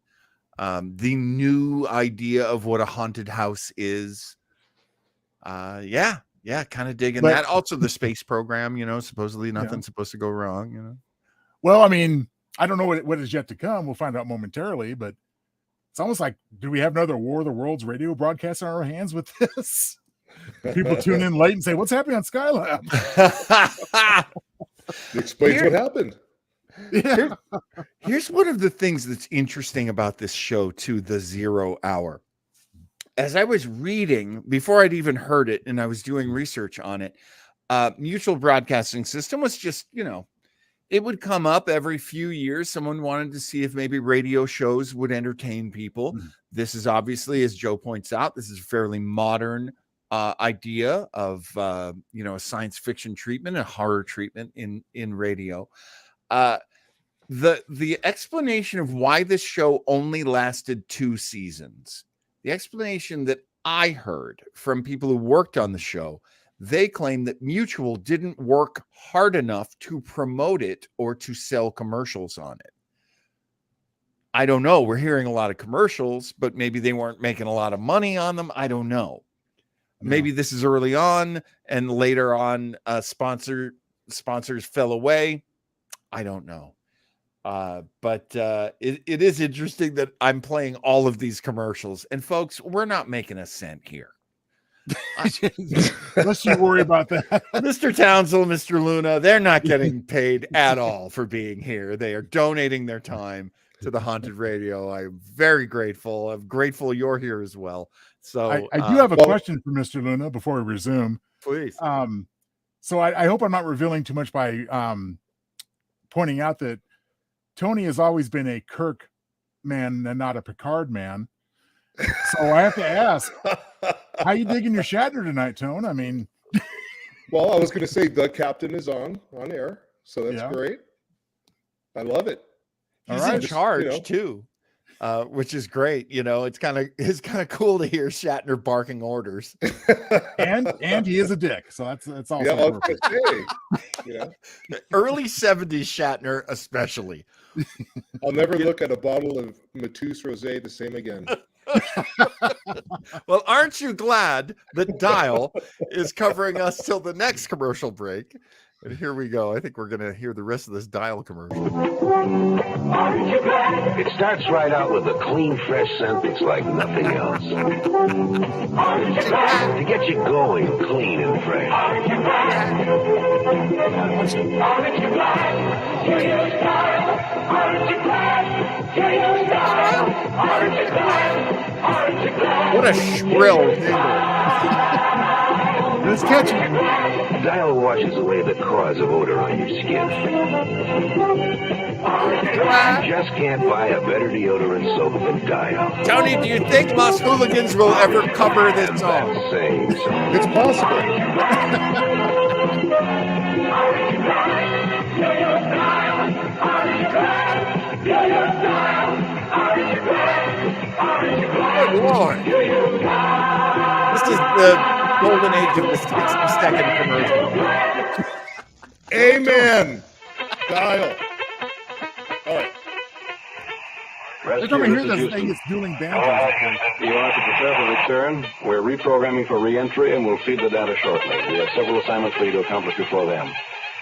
The new idea of what a haunted house is. Kind of digging that. Also the space program, you know, supposedly nothing's supposed to go wrong, you know. Well, I mean, I don't know what is yet to come. We'll find out momentarily, but it's almost like, do we have another War of the Worlds radio broadcast on our hands with this? People tune in late and say, what's happening on Skylab? It explains what happened. Yeah. Here's one of the things that's interesting about this show, too, the 0 Hour. As I was reading, before I'd even heard it, and I was doing research on it, Mutual Broadcasting System was just, you know, it would come up every few years. Someone wanted to see if maybe radio shows would entertain people. This is obviously, as Joe points out, this is a fairly modern idea of, you know, a science fiction treatment, a horror treatment in radio. The explanation of why this show only lasted 2 seasons, the explanation that I heard from people who worked on the show, they claim that Mutual didn't work hard enough to promote it or to sell commercials on it. I don't know. We're hearing a lot of commercials, but maybe they weren't making a lot of money on them. I don't know. Maybe this is early on and later on sponsors fell away. I don't know. But it is interesting that I'm playing all of these commercials. And folks, we're not making a cent here. Unless you worry about that. Mr. Townsend, Mr. Luna, they're not getting paid at all for being here. They are donating their time to the Haunted Radio. I'm very grateful. I'm grateful you're here as well. So I do have a question for Mr. Luna before we resume. Please. So I hope I'm not revealing too much by pointing out that Tony has always been a Kirk man and not a Picard man. So I have to ask, how you digging your Shatner tonight, Tone? I mean, well, I was going to say the captain is on air, so that's great. I love it. He's in charge too, which is great. You know, it's kind of cool to hear Shatner barking orders, and he is a dick, so that's also I was gonna say, early 70s Shatner especially. I'll never look at a bottle of Mateus Rosé the same again. Well, aren't you glad that Dial is covering us till the next commercial break? And here we go. I think we're going to hear the rest of this Dial commercial. It starts right out with a clean, fresh scent that's like nothing else. To get you going clean and fresh. What a shrill jingle. Let's catch it. Dial washes away the cause of odor on your skin. just can't buy a better deodorant soap than Dial. Tony, do you think Los Hooligans will ever cover this song? It's possible. Good Lord. This is the golden age of the 60-second commercial. Amen. Dial. All right. Every time I hear this thing, it's dueling banjos. You are to prepare for return. We're reprogramming for re-entry, and we'll feed the data shortly. We have several assignments for you to accomplish before then.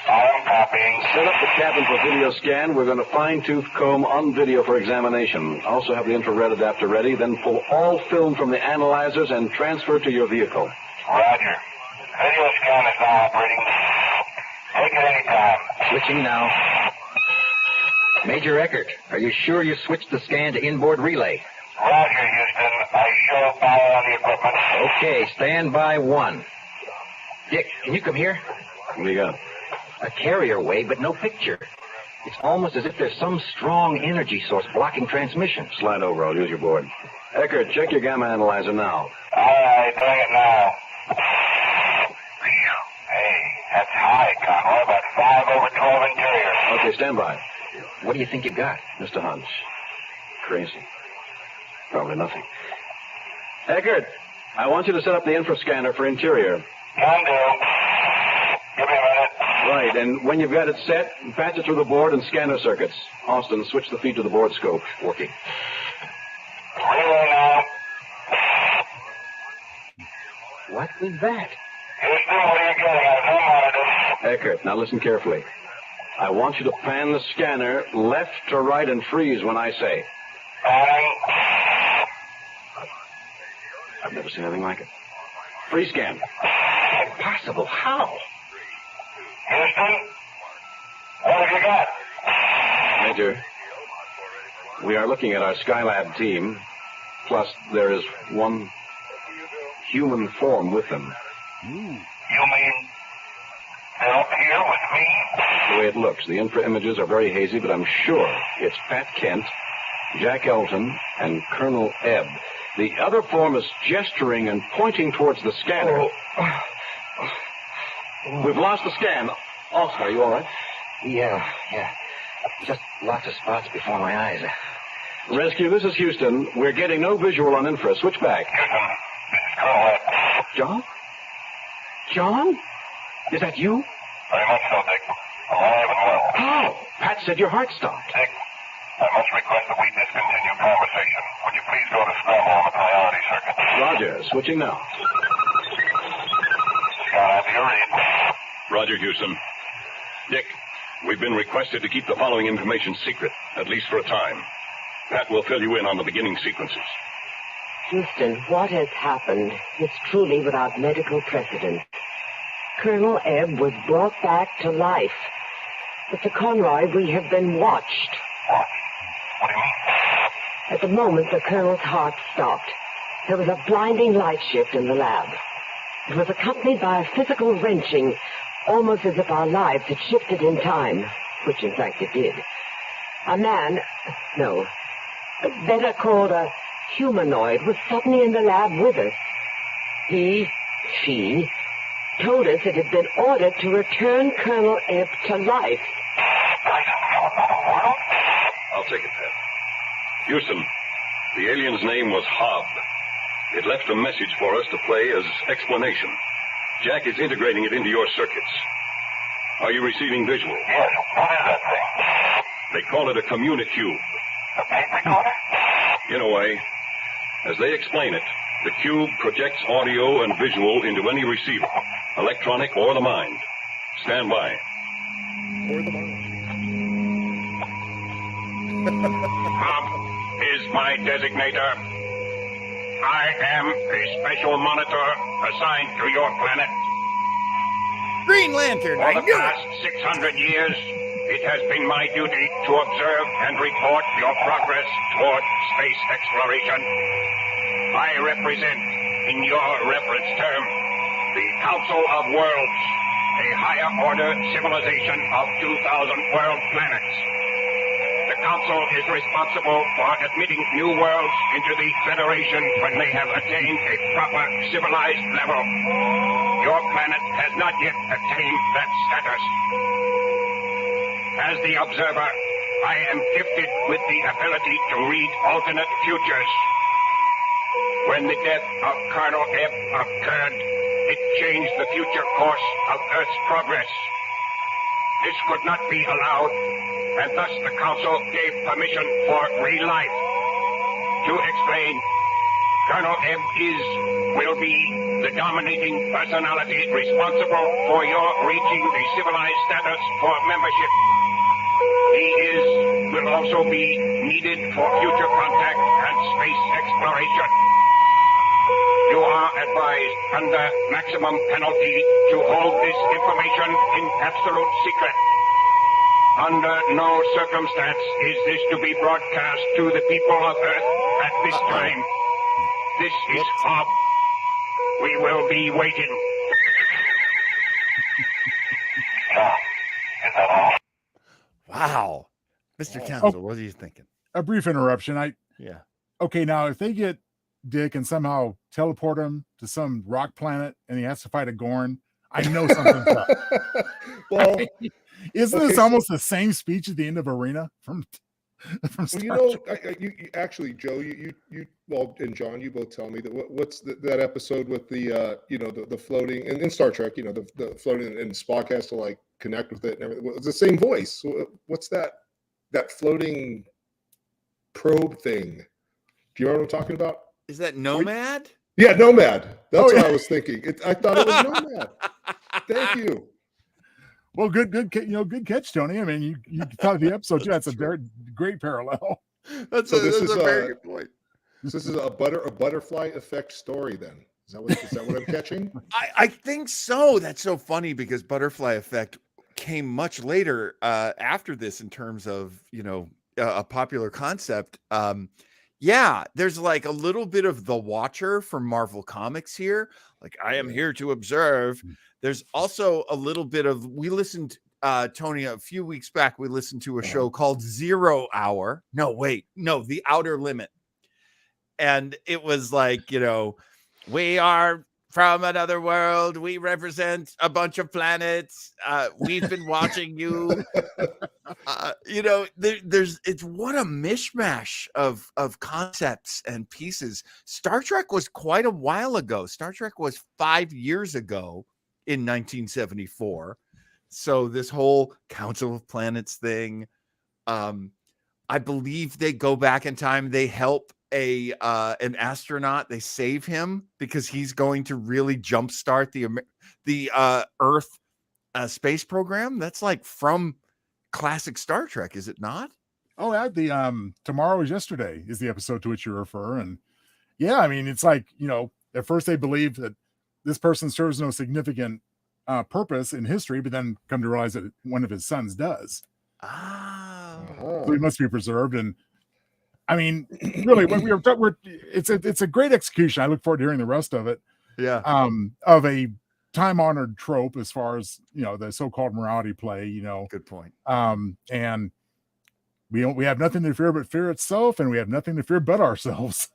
I'm copying. Set up the cabin for video scan. We're going to fine-tooth comb on video for examination. Also have the infrared adapter ready, then pull all film from the analyzers and transfer to your vehicle. Roger. Video scan is now operating. Take it any time. Switching now. Major Eckert, are you sure you switched the scan to inboard relay? Roger, Houston. I show power on the equipment. Okay, stand by 1. Dick, can you come here? What do you got? A carrier wave, but no picture. It's almost as if there's some strong energy source blocking transmission. Slide over. I'll use your board. Eckert, check your gamma analyzer now. All right, doing it now. Hey, that's high, Conroy. About 5/12 interior. Okay, stand by. What do you think you got? Mr. Hunch. Crazy. Probably nothing. Eckert, I want you to set up the infra scanner for interior. Can do. Give me a minute. Right, and when you've got it set, patch it through the board and scanner circuits. Austin, switch the feed to the board scope. Working. Relay now. What was that? Houston, what are you getting out of no monitors? Eckert, now listen carefully. I want you to pan the scanner left to right and freeze when I say. Panning. I've never seen anything like it. Free scan. Impossible. How? Houston, what have you got? Major, we are looking at our Skylab team, plus there is one human form with them. You mean they're up here with me? The way it looks, the infra images are very hazy, but I'm sure it's Pat Kent, Jack Elton, and Colonel Ebb. The other form is gesturing and pointing towards the scanner. We've lost the scan. Austin, are you all right? Yeah. Just lots of spots before my eyes. Rescue, this is Houston. We're getting no visual on infra. Switch back. Houston, this is Colonel Ebb. John? John? Is that you? Very much so, Dick. Alive and well. How? Pat said your heart stopped. Dick, I must request that we discontinue conversation. Would you please go to scramble on the priority circuit? Roger. Switching now. Skyline, do you read? Roger, Houston. Dick, we've been requested to keep the following information secret, at least for a time. Pat will fill you in on the beginning sequences. Houston, what has happened is truly without medical precedent. Colonel Ebb was brought back to life. Mr. Conroy, we have been watched. What? What do you mean? At the moment, the Colonel's heart stopped. There was a blinding light shift in the lab. It was accompanied by a physical wrenching, almost as if our lives had shifted in time, which in fact it did. A man, no, better called a humanoid, was suddenly in the lab with us. She, told us it had been ordered to return Colonel Ebb to life. I'll take it, Pat. Houston, the alien's name was Hobb. It left a message for us to play as explanation. Jack is integrating it into your circuits. Are you receiving visual? Yes. What is that thing? They call it a communicube. A tape recorder? In a way. As they explain it, the cube projects audio and visual into any receiver, electronic or the mind. Stand by. Or the mind. Hobb is my designator. I am a special monitor assigned to your planet. Green Lantern, For I the knew past it. 600 years, it has been my duty to observe and report your progress toward space exploration. I represent, in your reference term, the Council of Worlds, a higher order civilization of 2,000 world planets. The Council is responsible for admitting new worlds into the Federation when they have attained a proper civilized level. Your planet has not yet attained that status. As the observer, I am gifted with the ability to read alternate futures. When the death of Colonel Ebb occurred, it changed the future course of Earth's progress. This could not be allowed, and thus the Council gave permission for re-life. To explain, Colonel Ebb will be the dominating personality responsible for your reaching the civilized status for membership. He will also be needed for future contact and space exploration. You are advised under maximum penalty to hold this information in absolute secret. Under no circumstance is this to be broadcast to the people of Earth at this time. This is Hob. We will be waiting. Wow. Mr. Townsend, what are you thinking? A brief interruption. Yeah. Okay, now if they get Dick and somehow teleport him to some rock planet and he has to fight a Gorn, I know something's up. Well, isn't this almost the same speech at the end of Arena from Star Trek? You actually, Joe, you and John, you both tell me that what's that episode with the the floating in Star Trek, the floating, and Spock has to like connect with it and everything. It's the same voice. What's that floating probe thing? Do you know what I'm talking about? Is that Nomad? Yeah, Nomad. That's what I was thinking. I thought it was Nomad. Thank you. Well, good catch, Tony. I mean, you thought the episode too. That's a very great parallel. That's a very good point. This is a butterfly effect story. Then is that what I'm catching? I think so. That's so funny because butterfly effect came much later after this in terms of a popular concept. Yeah, there's like a little bit of the Watcher from Marvel Comics here. Like, I am here to observe. There's also a little bit of, we listened, Tony, a few weeks back, we listened to a show called 0 Hour. The Outer Limit. And it was like, we are from another world. We represent a bunch of planets. We've been watching you. It's what a mishmash of concepts and pieces. Star Trek was quite a while ago. Star Trek was 5 years ago in 1974. So this whole Council of Planets thing, I believe they go back in time. They help an astronaut. They save him because he's going to really jumpstart the Earth space program. That's like from classic Star Trek, is it not? Oh, the Tomorrow is Yesterday is the episode to which you refer. And yeah, I mean, it's like, at first they believe that this person serves no significant purpose in history, but then come to realize that one of his sons does. So he must be preserved. And I mean, really, when it's a great execution. I look forward to hearing the rest of it. Yeah. Of a time-honored trope as far as the so-called morality play. Good point. And we have nothing to fear but fear itself, and we have nothing to fear but ourselves.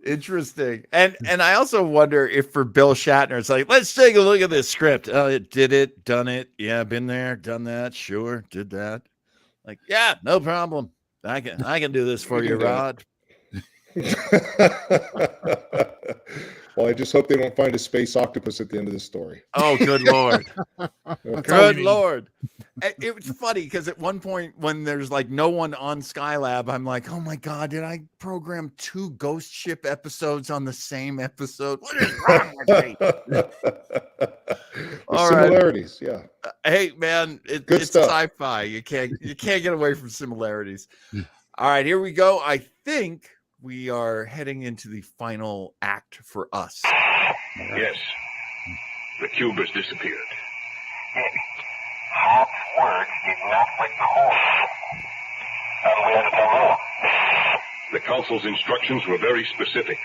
Interesting. And I also wonder if for Bill Shatner, it's like, let's take a look at this script. Oh, it did it, done it. Yeah, been there, done that. Sure, did that. Like, yeah, no problem. I can do this for you, Rod. Well, I just hope they don't find a space octopus at the end of the story. Oh, good Lord. Good Lord. It was funny because at one point when there's like no one on Skylab, I'm like, oh my God, did I program 2 Ghost Ship episodes on the same episode? What is wrong with me? Similarities, yeah. Hey, man, it's stuff. sci-fi. You can't get away from similarities. All right, here we go. I think we are heading into the final act for us. Yes. The cube has disappeared. Hob's words did not withhold. And we had to tell more. The Council's instructions were very specific.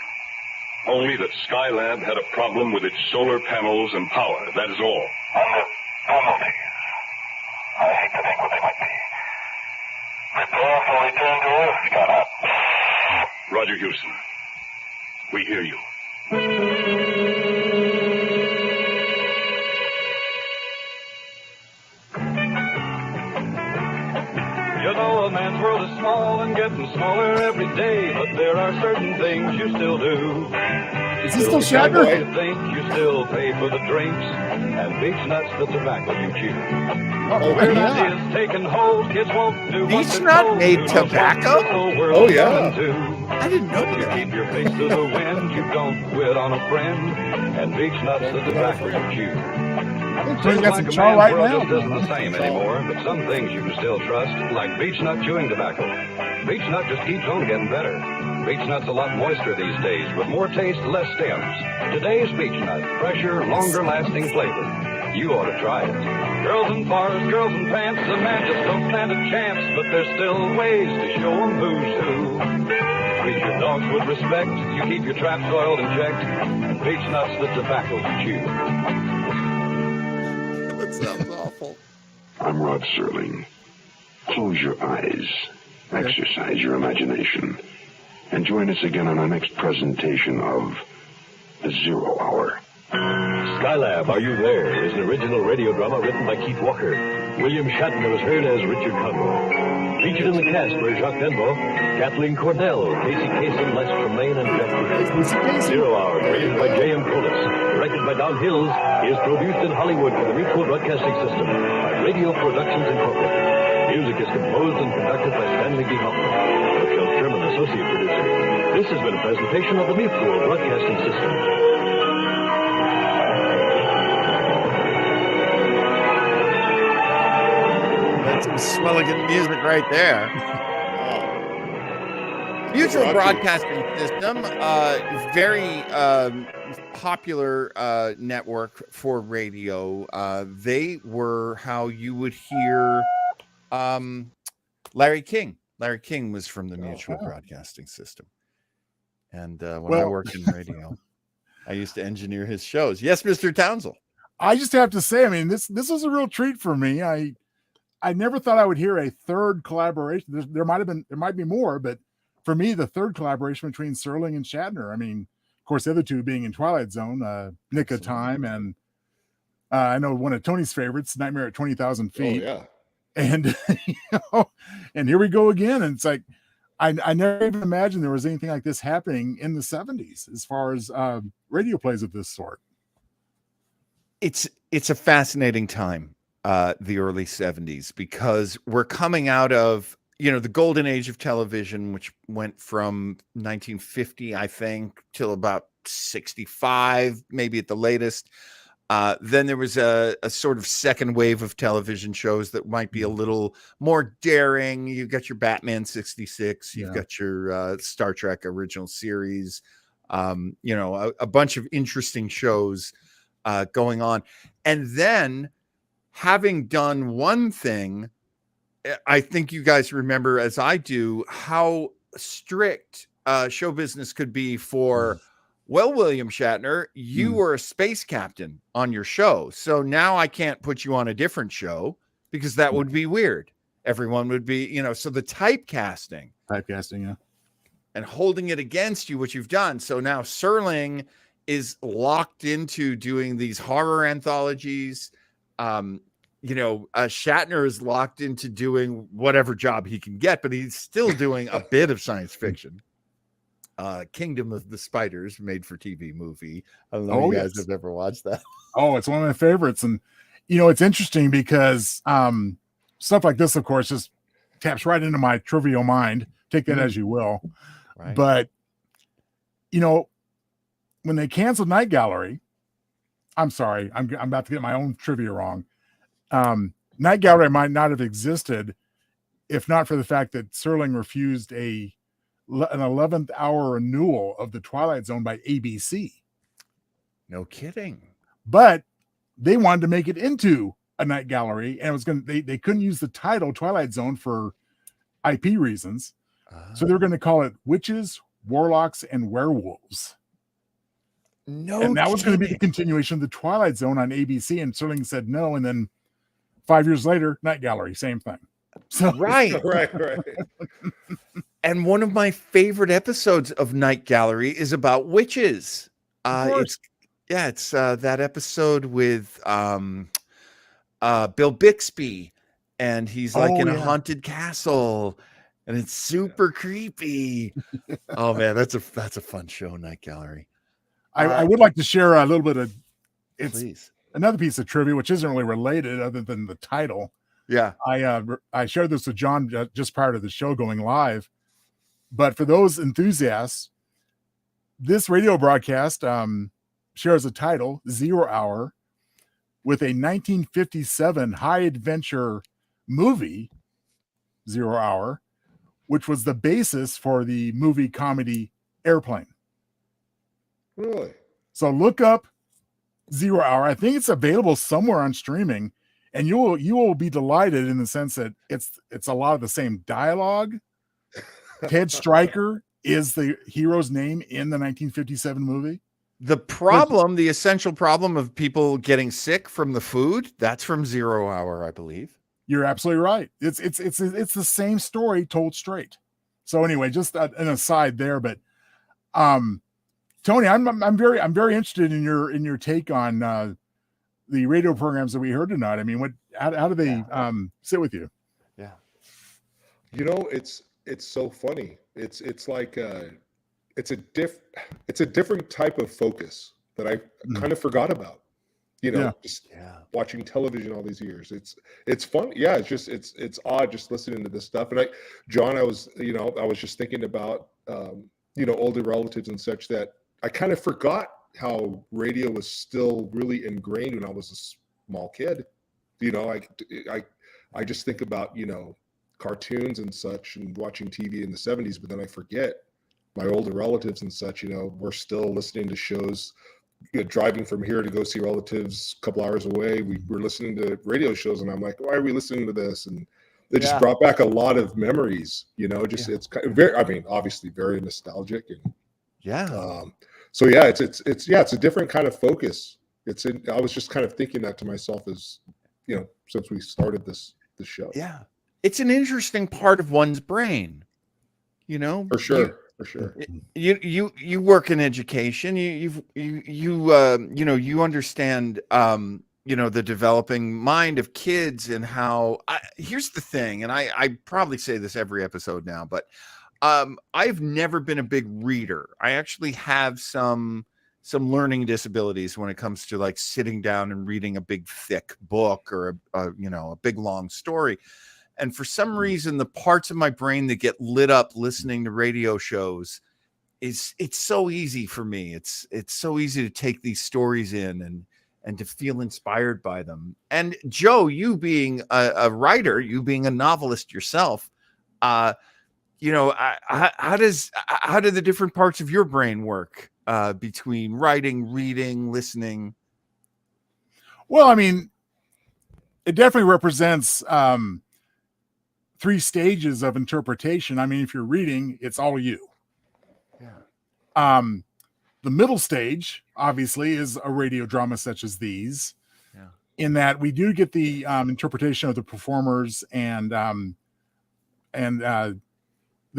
Only that Skylab had a problem with its solar panels and power. That is all. Under penalties. I hate to think what they might be. Prepare for return to Earth, Gunner. Roger, Houston. We hear you. You know a man's world is small and getting smaller every day, but there are certain things you still do. Is he still Shatner? You think you still pay for the drinks and beach nuts, the tobacco you chew. Yeah. Is taking hold, kids won't do what Beach they're nut told made to. tobacco? Oh, yeah. I didn't know You that. keep your face to the wind, you don't quit on a friend, and beach nuts, the tobacco you chew. I think Seems got like some a chow man's right world now. just isn't the same anymore, but some things you can still trust, like beech nut chewing tobacco. Beech nut just keeps on getting better. Beech nut's a lot moister these days, with more taste, less stems. Today's beech nut, fresher, longer-lasting flavor. You ought to try it. Girls in bars, girls in pants, a man just don't stand a chance, but there's still ways to show 'em who's who. Treat your dogs with respect, you keep your traps oiled and checked, and beech nuts the tobacco you chew. That sounds awful. I'm Rod Serling. Close your eyes, exercise your imagination, and join us again on our next presentation of The 0 Hour. Skylab, Are You There? Is an original radio drama written by Keith Walker. William Shatner was heard as Richard Conroy. Featured in the cast were Jacques Denbo, Kathleen Cordell, Casey Kasem, Les Tremaine, and Jeff Bridges. 0 Hour, created by J.M. Colas, directed by Don Hills, is produced in Hollywood for the Mutual Broadcasting System by Radio Productions Incorporated. Music is composed and conducted by Stanley D. Hoffman. Michelle Sherman, associate producer. This has been a presentation of the Mutual Broadcasting System. That's some swelligan music right there. Mutual Broadcasting System, very popular network for radio. They were how you would hear Larry King. Larry King was from the Mutual Broadcasting System. And when I worked in radio, I used to engineer his shows. Yes, Mr. Townsell. I just have to say, I mean, this was a real treat for me. I never thought I would hear a third collaboration. There might be more, but for me, the third collaboration between Serling and Shatner. I mean, of course, the other two being in Twilight Zone, Nick of Time, and I know one of Tony's favorites, Nightmare at 20,000 Feet. Oh, yeah. And and here we go again. And it's like I never even imagined there was anything like this happening in the 70s as far as radio plays of this sort. It's a fascinating time, the early 70s, because we're coming out of, the golden age of television, which went from 1950, I think, till about 65, maybe at the latest. Then there was a sort of second wave of television shows that might be a little more daring. You've got your Batman 66, you've got your Star Trek original series, a bunch of interesting shows going on. And then, having done one thing, I think you guys remember, as I do, how strict show business could be for, well, William Shatner, you were a space captain on your show. So now I can't put you on a different show because that would be weird. Everyone would be, so the typecasting, yeah. And holding it against you, what you've done. So now Serling is locked into doing these horror anthologies. Shatner is locked into doing whatever job he can get, but he's still doing a bit of science fiction. Kingdom of the Spiders, made for TV movie. I don't know if you guys have ever watched that. Oh, it's one of my favorites. And, it's interesting because stuff like this, of course, just taps right into my trivial mind. Take that as you will. Right. But, when they canceled Night Gallery, I'm sorry, I'm about to get my own trivia wrong. Night Gallery might not have existed if not for the fact that Serling refused an 11th hour renewal of the Twilight Zone by ABC. No kidding. But they wanted to make it into a Night Gallery, and it was they couldn't use the title Twilight Zone for IP reasons. So they were going to call it Witches, Warlocks, and Werewolves. And that was going to be the continuation of the Twilight Zone on ABC, and Serling said no, and then 5 years later, Night Gallery, same thing. So right. right. And one of my favorite episodes of Night Gallery is about witches. It's that episode with Bill Bixby, and he's like in a haunted castle, and it's super creepy. Oh man, that's a fun show, Night Gallery. I would like to share a little bit of please. Another piece of trivia, which isn't really related other than the title. Yeah. I shared this with John just prior to the show going live. But for those enthusiasts, this radio broadcast shares a title, 0 Hour, with a 1957 high adventure movie, 0 Hour, which was the basis for the movie comedy Airplane. Really? So look up 0 Hour. I think it's available somewhere on streaming, and you will be delighted in the sense that it's a lot of the same dialogue. Ted Stryker is the hero's name in the 1957 movie. The essential problem of people getting sick from the food, that's from 0 Hour, I believe. You're absolutely right. It's the same story told straight. So anyway, just an aside there, but Tony, I'm very interested in your take on the radio programs that we heard tonight. I mean, how do they sit with you? Yeah, it's so funny. It's like it's a different type of focus that I kind of forgot about. Just watching television all these years. It's fun. Yeah, it's odd just listening to this stuff. And John, I was just thinking about older relatives and such that I kind of forgot how radio was still really ingrained when I was a small kid. I just think about, cartoons and such and watching TV in the 70s, but then I forget my older relatives and such, we're still listening to shows, driving from here to go see relatives a couple hours away. We're listening to radio shows, and I'm like, why are we listening to this? And it just brought back a lot of memories, it's kind of very, obviously very nostalgic. And it's a different kind of focus. I was just kind of thinking that to myself as, since we started this show. Yeah. It's an interesting part of one's brain, For sure. You work in education. You understand the developing mind of kids and how. Here's the thing, and I probably say this every episode now, but I've never been a big reader. I actually have some learning disabilities when it comes to like sitting down and reading a big thick book or a big long story. And for some reason, the parts of my brain that get lit up listening to radio shows it's so easy for me. It's so easy to take these stories in and to feel inspired by them. And Joe, you being a writer, you being a novelist yourself, how do the different parts of your brain work between writing, reading, listening? Well, I mean, it definitely represents 3 stages of interpretation. I mean, if you're reading, it's all you. Yeah. The middle stage, obviously, is a radio drama such as these. Yeah. In that we do get the interpretation of the performers and the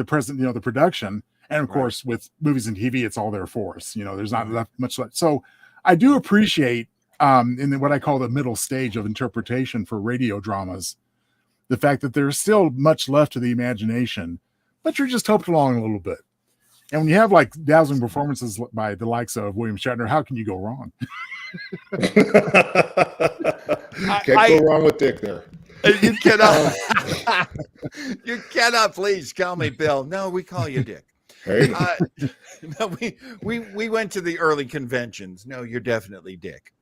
present, the production, and of course, with movies and TV, it's all there for us. There's not left much left. So I do appreciate in what I call the middle stage of interpretation for radio dramas, the fact that there's still much left to the imagination, but you're just helped along a little bit. And when you have like dazzling performances by the likes of William Shatner, how can you go wrong? Can't go wrong with Dick there. You cannot. You cannot. Please call me Bill. No, we call you Dick. Hey. No, we went to the early conventions. No, you're definitely Dick.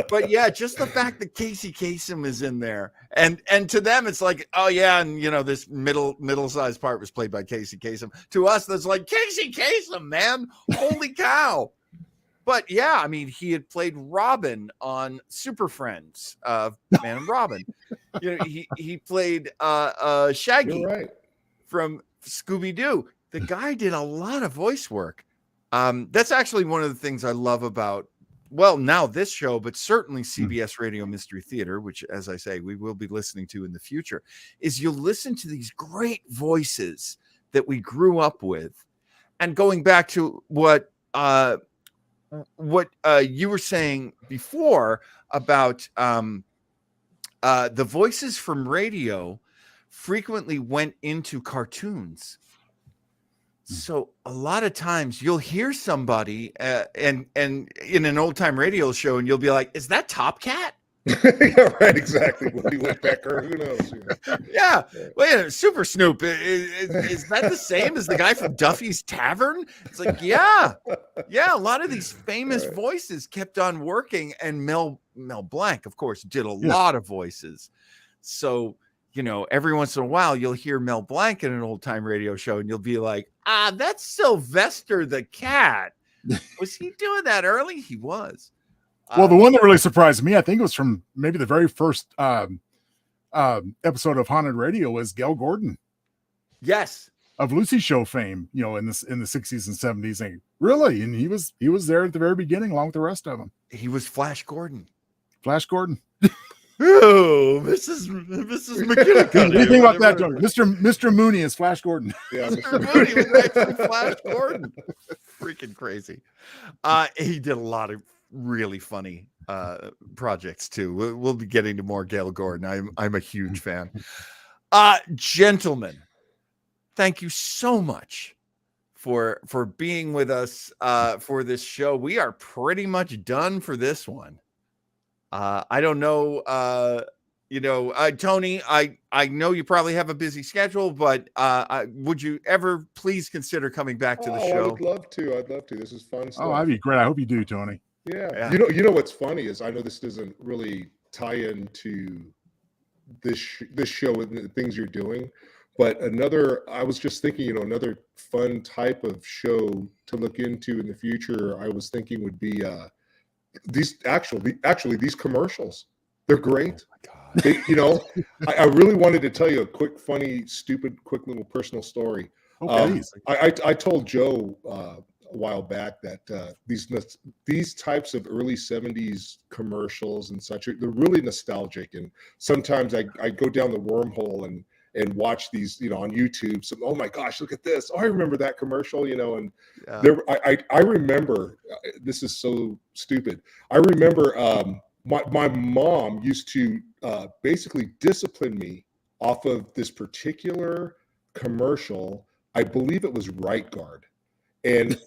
But yeah, just the fact that Casey Kasem is in there, and to them it's like, oh yeah, and this middle-sized part was played by Casey Kasem. To us, that's like Casey Kasem, man, holy cow! But yeah, I mean, he had played Robin on Super Friends, Man and Robin. He played Shaggy from Scooby-Doo. The guy did a lot of voice work. That's actually one of the things I love about well, now this show, but certainly CBS Radio Mystery Theater, which, as I say, we will be listening to in the future, is you'll listen to these great voices that we grew up with. And going back to what you were saying before about the voices from radio frequently went into cartoons. So a lot of times you'll hear somebody and in an old time radio show, and you'll be like, "Is that Top Cat?" Yeah, right. Exactly. Woody Woodpecker. Who knows? Yeah. Wait a minute, Super Snoop. Is that the same as the guy from Duffy's Tavern? It's like, yeah. A lot of these famous voices kept on working, and Mel Blanc, of course, did a lot of voices. So, every once in a while you'll hear Mel Blanc in an old time radio show, and you'll be like, that's Sylvester the Cat. Was he doing that early? He was. Well, the one that really surprised me, I think it was from maybe the very first episode of Haunted Radio, was Gail Gordon. Yes. Of Lucy Show fame, in the 60s and 70s. And really? And he was there at the very beginning along with the rest of them. He was Flash Gordon. Flash Gordon. Oh, Mrs. McKinnon. What do you think about that, Tony? Mr. Mooney is Flash Gordon. Yeah, Mr. Mooney was actually Flash Gordon. Freaking crazy. He did a lot of really funny projects too. We'll be getting to more Gail Gordon. I'm a huge fan. Gentlemen, thank you so much for being with us for this show. We are pretty much done for this one. I don't know, Tony, I know you probably have a busy schedule, but would you ever please consider coming back to the show? I would love to. I'd love to. This is fun stuff. Oh, that'd be great. I hope you do, Tony. Yeah. You know what's funny is, I know this doesn't really tie into this show and the things you're doing, but I was just thinking, another fun type of show to look into in the future, I was thinking would be these commercials. They're great. Oh my God. I really wanted to tell you a quick, funny, stupid, quick little personal story. Okay. I told Joe a while back that these types of early 70s commercials and such, they're really nostalgic. And sometimes I go down the wormhole and watch these, on YouTube. So, oh my gosh, look at this. Oh, I remember that commercial, and I remember, this is so stupid. I remember my mom used to basically discipline me off of this particular commercial. I believe it was Right Guard. And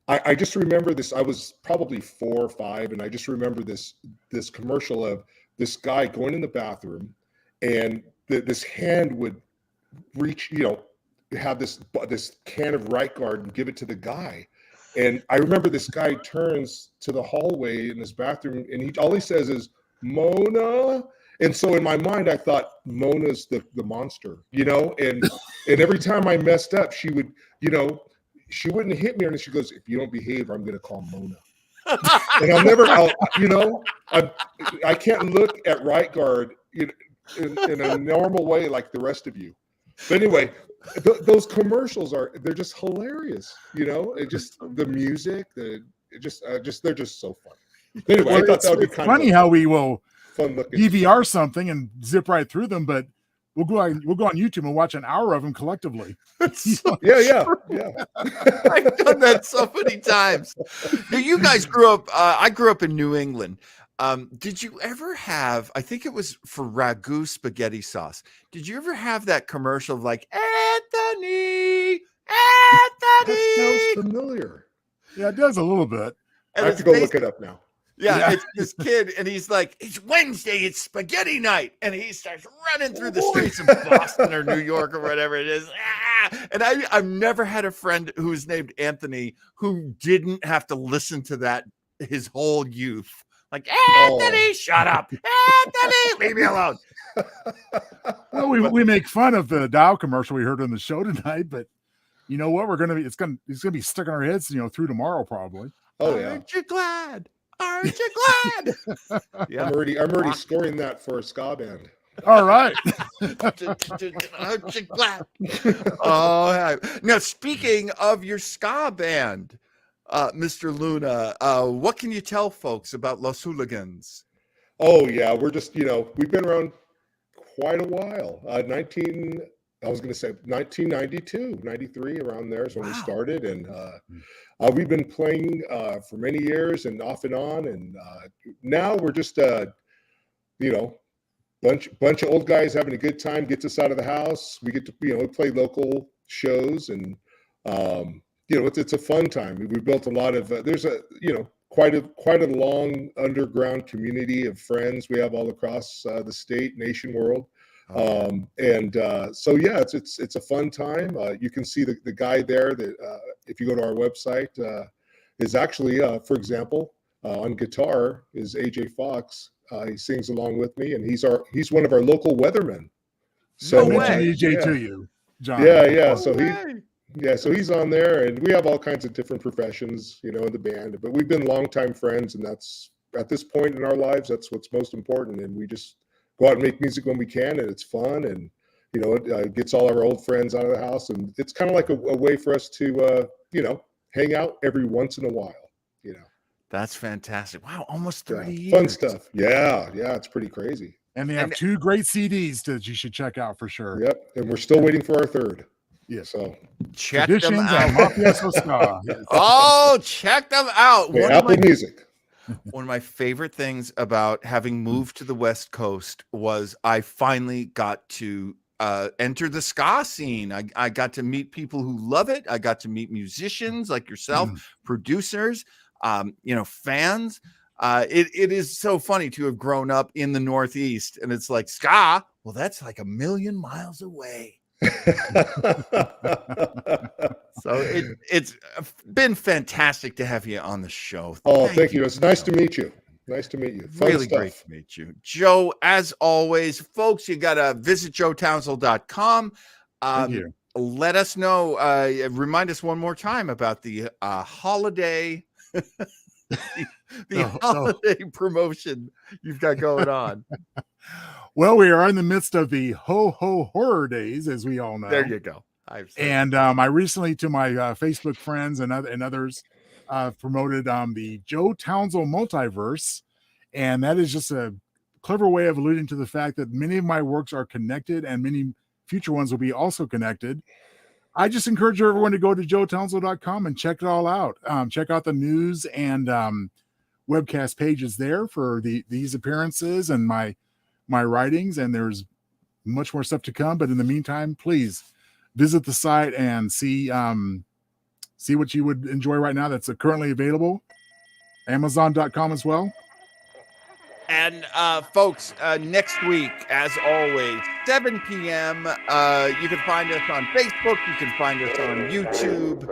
I just remember this. I was probably 4 or 5, and I just remember this commercial of this guy going in the bathroom, and this hand would reach, have this can of Right Guard and give it to the guy. And I remember this guy turns to the hallway in his bathroom, and all he says is, "Mona." And so in my mind, I thought Mona's the monster, and every time I messed up, she would, she wouldn't hit me, and she goes, "If you don't behave, I'm going to call Mona." And I can't look at Right Guard in a normal way like the rest of you. But anyway, those commercials they're just hilarious. It just, the music, they're just so fun. Anyway, I thought that would be kind funny how we will fun looking DVR something and zip right through them, but we'll go on YouTube and watch an hour of them collectively. Yeah. I've done that so many times. Now, you guys grew up. I grew up in New England. Did you ever have? I think it was for ragu spaghetti sauce. Did you ever have that commercial of like Anthony? That sounds familiar. Yeah, it does a little bit. I have to go look it up now. Yeah, it's this kid, and he's like, "It's Wednesday, it's spaghetti night," and he starts running through the streets of Boston or New York or whatever it is. And I've never had a friend who was named Anthony who didn't have to listen to that his whole youth. Like, Anthony, shut up. Anthony, leave me alone. Well, we make fun of the Dow commercial we heard on the show tonight, but you know what? It's gonna be stuck in our heads, through tomorrow probably. Oh yeah. Aren't you glad? Aren't you glad? Yeah. I'm already scoring that for a ska band. All right. Aren't you glad? Oh, now speaking of your ska band, Mr. Luna, what can you tell folks about Los Hooligans? Oh yeah, we're just we've been around quite a while. I was going to say 1992, 93, around there is when we started, and we've been playing for many years and off and on, and now we're just bunch of old guys having a good time. Gets us out of the house. We get to we play local shows, and it's a fun time. We built a lot of there's a quite a long underground community of friends we have all across the state, nation, world. So yeah, it's a fun time. You can see the guy there that if you go to our website is actually for example on guitar is AJ Fox. He sings along with me, and he's one of our local weathermen. So I mentioned EJ to you, John. Yeah. So he's on there, and we have all kinds of different professions, in the band. But we've been longtime friends, and that's at this point in our lives, that's what's most important. And we just go out and make music when we can, and it's fun, and it gets all our old friends out of the house, and it's kind of like a way for us to hang out every once in a while. That's fantastic. Wow, almost 30 years. Fun stuff. Yeah, it's pretty crazy. And they have 2 great CDs that you should check out for sure. Yep, and we're still waiting for our third. Yes. So check them out. Yes. Oh, check them out. Apple Music. One of my favorite things about having moved to the West Coast was I finally got to enter the ska scene. I got to meet people who love it. I got to meet musicians like yourself, producers, fans. It is so funny to have grown up in the Northeast, and it's like ska. Well, that's like a million miles away. So it's been fantastic to have you on the show. Thank you. It's nice to meet you. Nice to meet you. Fun really stuff. Great to meet you, Joe. As always, folks, you got to visit joetownsend.com. Thank you. Let us know. Remind us one more time about the holiday. Holiday promotion you've got going on. Well, we are in the midst of the ho horror days, as we all know. There you go. And I recently, to my Facebook friends and others, promoted the Joe Townsend multiverse, and that is just a clever way of alluding to the fact that many of my works are connected, and many future ones will be also connected. I just encourage everyone to go to joetownsend.com and check it all out. Check out the news and webcast pages there for these appearances and my writings, and there's much more stuff to come. But in the meantime, please visit the site and see what you would enjoy right now that's currently available. Amazon.com as well. And folks, next week, as always, 7 p.m. You can find us on Facebook. You can find us on YouTube.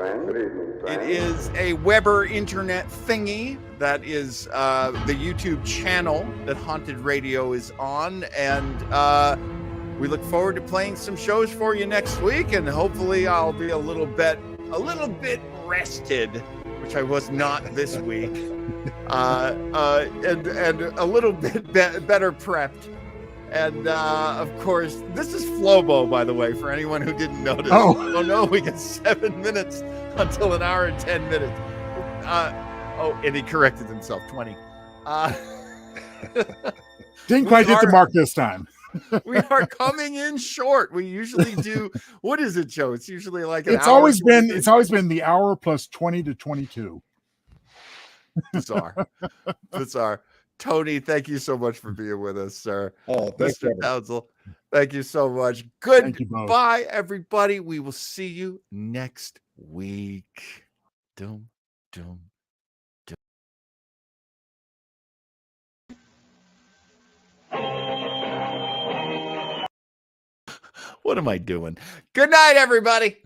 It is a Weber internet thingy. That is the YouTube channel that Haunted Radio is on. And we look forward to playing some shows for you next week. And hopefully I'll be a little bit rested, which I was not this week. And a little bit better prepped. And of course, this is Flobo, by the way, for anyone who didn't notice. Oh no, we got 7 minutes until an hour and 10 minutes. And he corrected himself, 20. Didn't quite hit the mark this time. We are coming in short. We usually do. What is it, Joe? It's usually like an it's hour. It's always been the hour plus 20 to 22. Bizarre. Tony, thank you so much for being with us, sir. Oh, thanks, Mr. Townsend. Thank you so much. Goodbye, everybody. We will see you next week. Dum, dum. What am I doing? Good night, everybody.